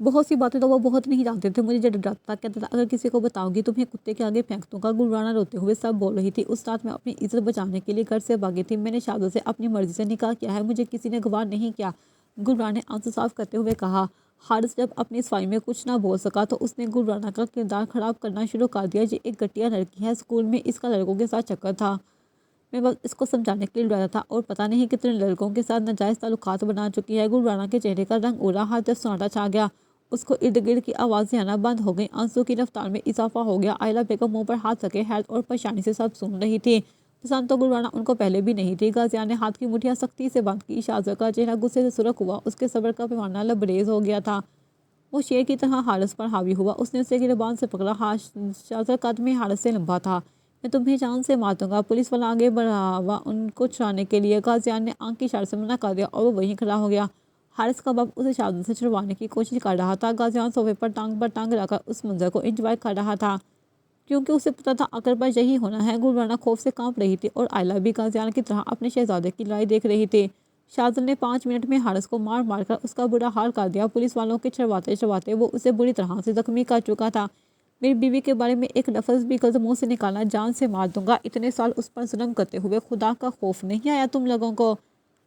بہت سی باتیں تو وہ بہت نہیں جانتے تھے، مجھے ڈراتا تھا، کہتا تھا اگر کسی کو بتاؤں گی تمہیں کتے کے آگے پھینک دوں گا۔ گلرانا روتے ہوئے سب بول رہی تھی۔ اس رات میں اپنی عزت بچانے کے لیے گھر سے بھاگی تھی، میں نے شاہزادے سے اپنی مرضی سے نکاح کیا ہے، مجھے کسی نے گواہ نہیں کیا۔ گلرانا نے آنسو صاف کرتے ہوئے کہا۔ حارث جب اپنی صفائی میں کچھ نہ بول سکا تو اس نے گلرانا کا کردار خراب کرنا شروع کر دیا۔ یہ ایک گھٹیا لڑکی ہے، اسکول میں اس کا لڑکوں کے ساتھ چکر تھا، میں بس اس کو سمجھانے کے لیے ڈراتا تھا اور پتہ نہیں کتنے لڑکوں کے ساتھ ناجائز تعلقات بنا چکی ہے۔ گلرانا کے چہرے کا رنگ اڑا، ہر طرف سناٹا چھا گیا، اس کو ارد گرد کی آوازیں آنا بند ہو گئیں، آنسو کی رفتار میں اضافہ ہو گیا۔ آئلہ بیگم منہ پر ہاتھ رکھے حیرت اور پریشانی سے سب سن رہی تھی۔ پسند تو گلرانا ان کو پہلے بھی نہیں تھی۔ غازیان نے ہاتھ کی مٹھیاں سختی سے بند کی، شاہزادہ کا چہرہ غصے سے سرخ ہوا، اس کے صبر کا پیمانہ لبریز ہو گیا تھا۔ وہ شیر کی طرح حارث پر حاوی ہوا، اس نے اسے گریبان سے پکڑا، شاہزادہ قد میں حارث سے لمبا تھا۔ میں تمہیں جان سے مار دوں گا، پولیس والا آگے بڑھا ان کو چھڑانے کے لیے۔ غازیان نے آنکھ کی اشارے سے منع کر دیا اور وہ وہیں کھڑا ہو گیا۔ حارث کا باپ اسے شاہزادے سے چھڑوانے کی کوشش کر رہا تھا۔ غازیان صوفے پر ٹانگ رکھ کر اس منظر کو انجوائے کر رہا تھا، کیونکہ اسے پتا تھا آخر پر یہی ہونا ہے۔ گلرانا خوف سے کانپ رہی تھی اور آئلہ بھی غازیان کی طرح اپنے شہزادے کی لڑائی دیکھ رہی تھی۔ شاہزادے نے 5 منٹ میں حارث کو مار مار کر اس کا برا حال کر دیا۔ پولیس والوں کے چھڑواتے وہ اسے بری طرح سے زخمی کر چکا تھا۔ میری بیوی کے بارے میں ایک لفظ بھی غلط منہ سے نکالنا، جان سے مار دوں گا۔ اتنے سال اس پر ظلم کرتے ہوئے خدا کا خوف نہیں آیا تم لوگوں کو؟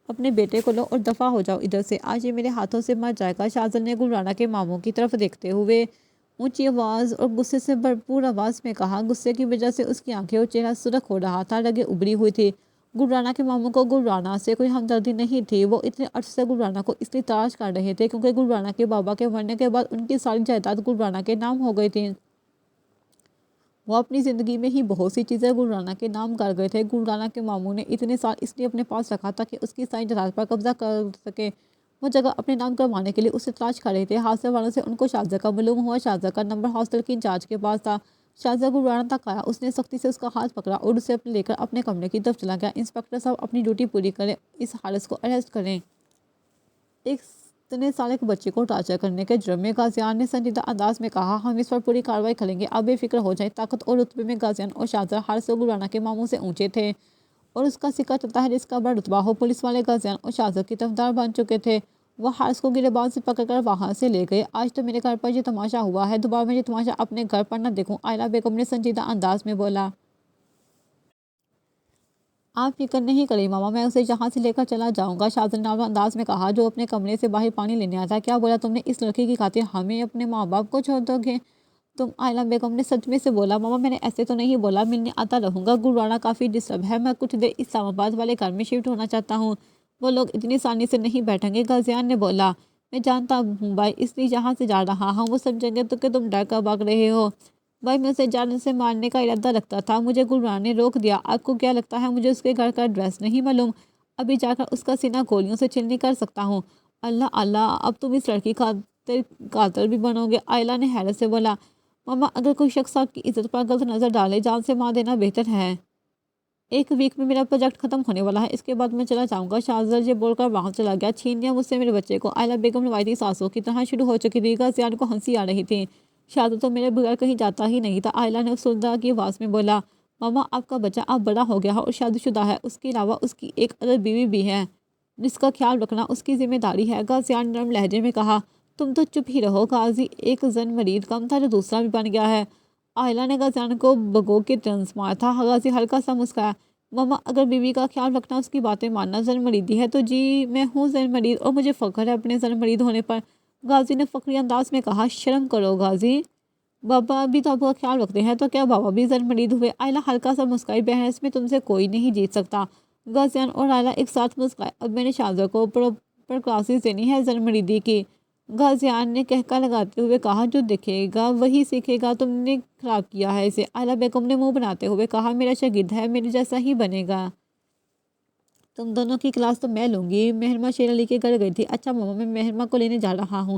اپنے بیٹے کو لو اور دفع ہو جاؤ ادھر سے، آج یہ میرے ہاتھوں سے مر جائے گا۔ شاہزادے نے گلرانا کے ماموں کی طرف دیکھتے ہوئے اونچی آواز اور غصے سے بھرپور آواز میں کہا۔ غصے کی وجہ سے اس کی آنکھیں اور چہرہ سرخ ہو رہا تھا، رگیں ابھری ہوئی تھی۔ گلرانا کے ماموں کو گلرانا سے کوئی ہمدردی نہیں تھی، وہ اتنے عرصے سے گلرانا کو اس لیے تلاش کر رہے تھے کیونکہ گلرانا کے بابا کے مرنے کے بعد ان کی ساری جائیداد گلرانا کے نام ہو گئی تھی۔ وہ اپنی زندگی میں ہی بہت سی چیزیں گلرانا کے نام کر گئے تھے۔ گلرانا کے ماموں نے اتنے سال اس لیے اپنے پاس رکھا تھا کہ اس کی ساری جائیداد پر قبضہ کر سکے۔ وہ جگہ اپنے نام کروانے کے لیے اسے تلاش کر رہے تھے۔ حادثے والوں سے ان کو شاہزادہ کا معلوم ہوا۔ شاہزادہ کا نمبر ہاسٹل کی انچارج کے پاس تھا۔ شاہزادہ گلرانا تک آیا، اس نے سختی سے اس کا ہاتھ پکڑا اور اسے لے کر اپنے کمرے کی طرف چلا گیا۔ انسپکٹر صاحب اپنی ڈیوٹی پوری کریں، اس حارث کو اریسٹ کریں۔ اتنے سال ایک بچے کو ٹارچر کرنے کے جرم میں، غازیان نے سنجیدہ انداز میں کہا، ہم اس پر پوری کارروائی کریں گے، آپ بے فکر ہو جائیں۔ طاقت اور رتبے میں غازیان اور شاہزادہ حارث گلرانا کے ماموں سے اونچے تھے اور اس کا سکہ چلتا ہے جس کا بڑا رتبہ ہو۔ پولیس والے غازیان اور شاہزادہ کی طرفدار بن چکے تھے۔ وہ حارث کو گریبان سے پکڑ کر وہاں سے لے گئے۔ آج تو میرے گھر پر یہ تماشا ہوا ہے، دوبارہ میں یہ تماشا اپنے گھر پر نہ دیکھوں، آئلہ بیگم نے سنجیدہ انداز میں بولا۔ آپ فکر نہیں کریں ماما، میں اسے یہاں سے لے کر چلا جاؤں گا، شاہزادہ نے نرم انداز میں کہا جو اپنے کمرے سے باہر پانی لینے آیا تھا۔ کیا بولا تم نے؟ اس لڑکی کی خاطر ہمیں اپنے ماں باپ کو چھوڑ دو گے تم؟ آئلہ بیگم نے صدمے سے بولا۔ ماما میں نے ایسے تو نہیں بولا، ملنے آتا رہوں گا۔ گلرانا کافی ڈسٹرب ہے، میں کچھ دیر اسلام آباد والے گھر میں شفٹ ہونا چاہتا ہوں، وہ لوگ اتنی آسانی سے نہیں بیٹھیں گے۔ غازیان نے بولا، میں جانتا ہوں بھائی، اس لیے یہاں سے جا رہا ہوں، وہ سمجھیں گے تو کہ تم ڈر کر بھاگ رہے ہو۔ بھائی میں اسے جان سے مارنے کا ارادہ رکھتا تھا، مجھے گلرانا نے روک دیا۔ آپ کو کیا لگتا ہے مجھے اس کے گھر کا ایڈریس نہیں معلوم؟ ابھی جا کر اس کا سینہ گولیوں سے چھلنی کر سکتا ہوں۔ اللہ اللہ، اب تم اس لڑکی خاطر قاتل بھی بنو گے؟ آئلہ نے حیرت سے بولا۔ ماما اگر کوئی شخص آپ کی عزت پر غلط نظر ڈالے، جان سے مار دینا بہتر ہے۔ 1 ویک میں میرا پروجیکٹ ختم ہونے والا ہے، اس کے بعد میں چلا جاؤں گا۔ شاہزادہ یہ بول کر وہاں چلا گیا۔ چھین لیا مجھ سے میرے بچے کو، آئلہ بیگم روایتی ساسوں کی طرح شروع ہو چکی تھی۔ غازیان کو ہنسی آ رہی تھی۔ شاہزادہ تو میرے بغیر کہیں جاتا ہی نہیں تھا، آئلہ نے افسردہ کی آواز میں بولا۔ ماما آپ کا بچہ اب بڑا ہو گیا ہے اور شادی شدہ ہے، اس کے علاوہ اس کی ایک عدد بیوی بھی ہے جس کا خیال رکھنا اس کی ذمہ داری ہے۔ غازیان نرم لہجے میں کہا۔ تم تو چپ ہی رہو غازی، ایک زن مرید کم تھا جو دوسرا بھی بن گیا ہے۔ آئلہ نے غازیان کو بگو کے طنز مارا تھا۔ غازی ہلکا سا مسکرایا۔ ماما اگر بیوی کا خیال رکھنا اس کی باتیں ماننا زن مریدی ہے تو جی میں ہوں زن مرید اور مجھے فخر ہے اپنے زن مرید ہونے پر۔ غازی نے فخری انداز میں کہا۔ شرم کرو غازی، بابا بھی تو آپ کا خیال رکھتے ہیں، تو کیا بابا بھی زن مرید ہوئے؟ آئلہ ہلکا سا مسکرائی۔ بحث میں تم سے کوئی نہیں جیت سکتا۔ غازیان اور آئلہ ایک ساتھ مسکرائے۔ اب میں نے شاہزادہ کو پراپر کلاسز دینی ہے زن مریدی کی، غازیان نے کہکا لگاتے ہوئے کہا۔ جو دیکھے گا وہی سیکھے گا، تم نے خراب کیا ہے اسے۔ آئلہ بیگم نے منہ بناتے ہوئے کہا، میرا شاگرد ہے، میرے جیسا ہی بنے گا۔ تم دونوں کی کلاس تو میں لوں گی۔ مہرمہ شیر علی کے گھر گئی تھی۔ اچھا ماما میں مہرمہ کو لینے جا رہا ہوں،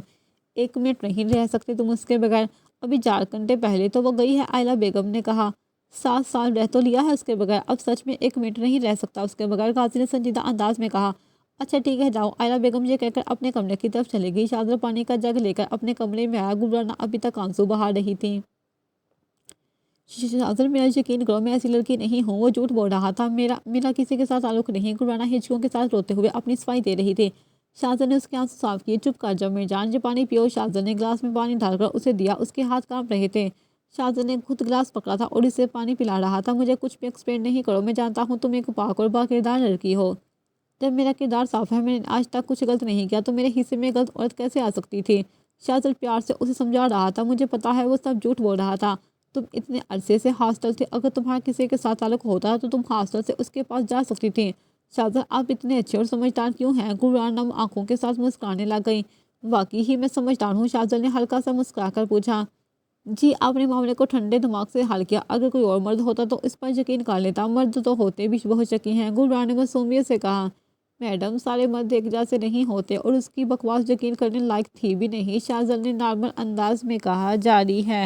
1 منٹ نہیں رہ سکتے تم اس کے بغیر؟ ابھی 4 گھنٹے پہلے تو وہ گئی ہے، آئلہ بیگم نے کہا۔ 7 سال رہ تو لیا ہے اس کے بغیر، اب سچ میں 1 منٹ نہیں رہ سکتا اس کے بغیر، غازی نے سنجیدہ انداز میں کہا۔ اچھا ٹھیک ہے جاؤ، آئلہ بیگم یہ کہہ کر اپنے کمرے کی طرف چلے گئی۔ شاہزادہ پانی کا جگ لے کر اپنے کمرے میں آیا۔ گلرانہ ابھی تک آنسو بہا رہی تھی۔ شاہزادہ میرا یقین کرو، میں ایسی لڑکی نہیں ہوں۔ وہ جھوٹ بول رہا تھا، میرا کسی کے ساتھ تعلق نہیں۔ گلرانہ ہچکیوں کے ساتھ روتے ہوئے اپنی صفائی دے رہی تھی۔ شاہزادہ نے اس کے آنسو صاف کیے۔ چپ کر جاؤ میری جان، یہ پانی پیو۔ شاہزادہ نے گلاس میں پانی ڈال کر اسے دیا۔ اس کے ہاتھ کانپ رہے تھے۔ شاہزادہ نے خود گلاس پکڑا تھا اور اسے پانی پلا رہا تھا۔ مجھے کچھ بھی ایکسپلین نہیں کرو، میں جانتا ہوں تم ایک پاک اور با کردار لڑکی ہو۔ جب میرا کردار صاف ہے، میں نے آج تک کچھ غلط نہیں کیا، تو میرے حصے میں غلط عورت کیسے آ سکتی تھی؟ شاہزادہ پیار سے اسے سمجھا رہا تھا۔ مجھے پتا ہے وہ سب جھوٹ بول رہا تھا۔ تم اتنے عرصے سے ہاسٹل تھے، اگر تمہارا کسی کے ساتھ تعلق ہوتا تو تم ہاسٹل سے اس کے پاس جا سکتی تھی۔ شاہزادہ آپ اتنے اچھے اور سمجھدار کیوں ہیں؟ گلرانہ نم آنکھوں کے ساتھ مسکرانے لگ گئی۔ واقعی ہی میں سمجھدار ہوں، شاہزادہ نے ہلکا سا مسکرا کر پوچھا۔ جی، آپ نے معاملے کو ٹھنڈے دماغ سے حل کیا۔ اگر کوئی اور مرد ہوتا تو اس پر یقین کر لیتا، مرد تو ہوتے بھی بہت شکی ہیں۔ گلرانہ نے معصومیت سے کہا۔ میڈم، سارے مرد ایک جیسے نہیں ہوتے، اور اس کی بکواس یقین کرنے لائق تھی بھی نہیں، شاہزادہ نے نارمل انداز میں کہا۔ جاری ہے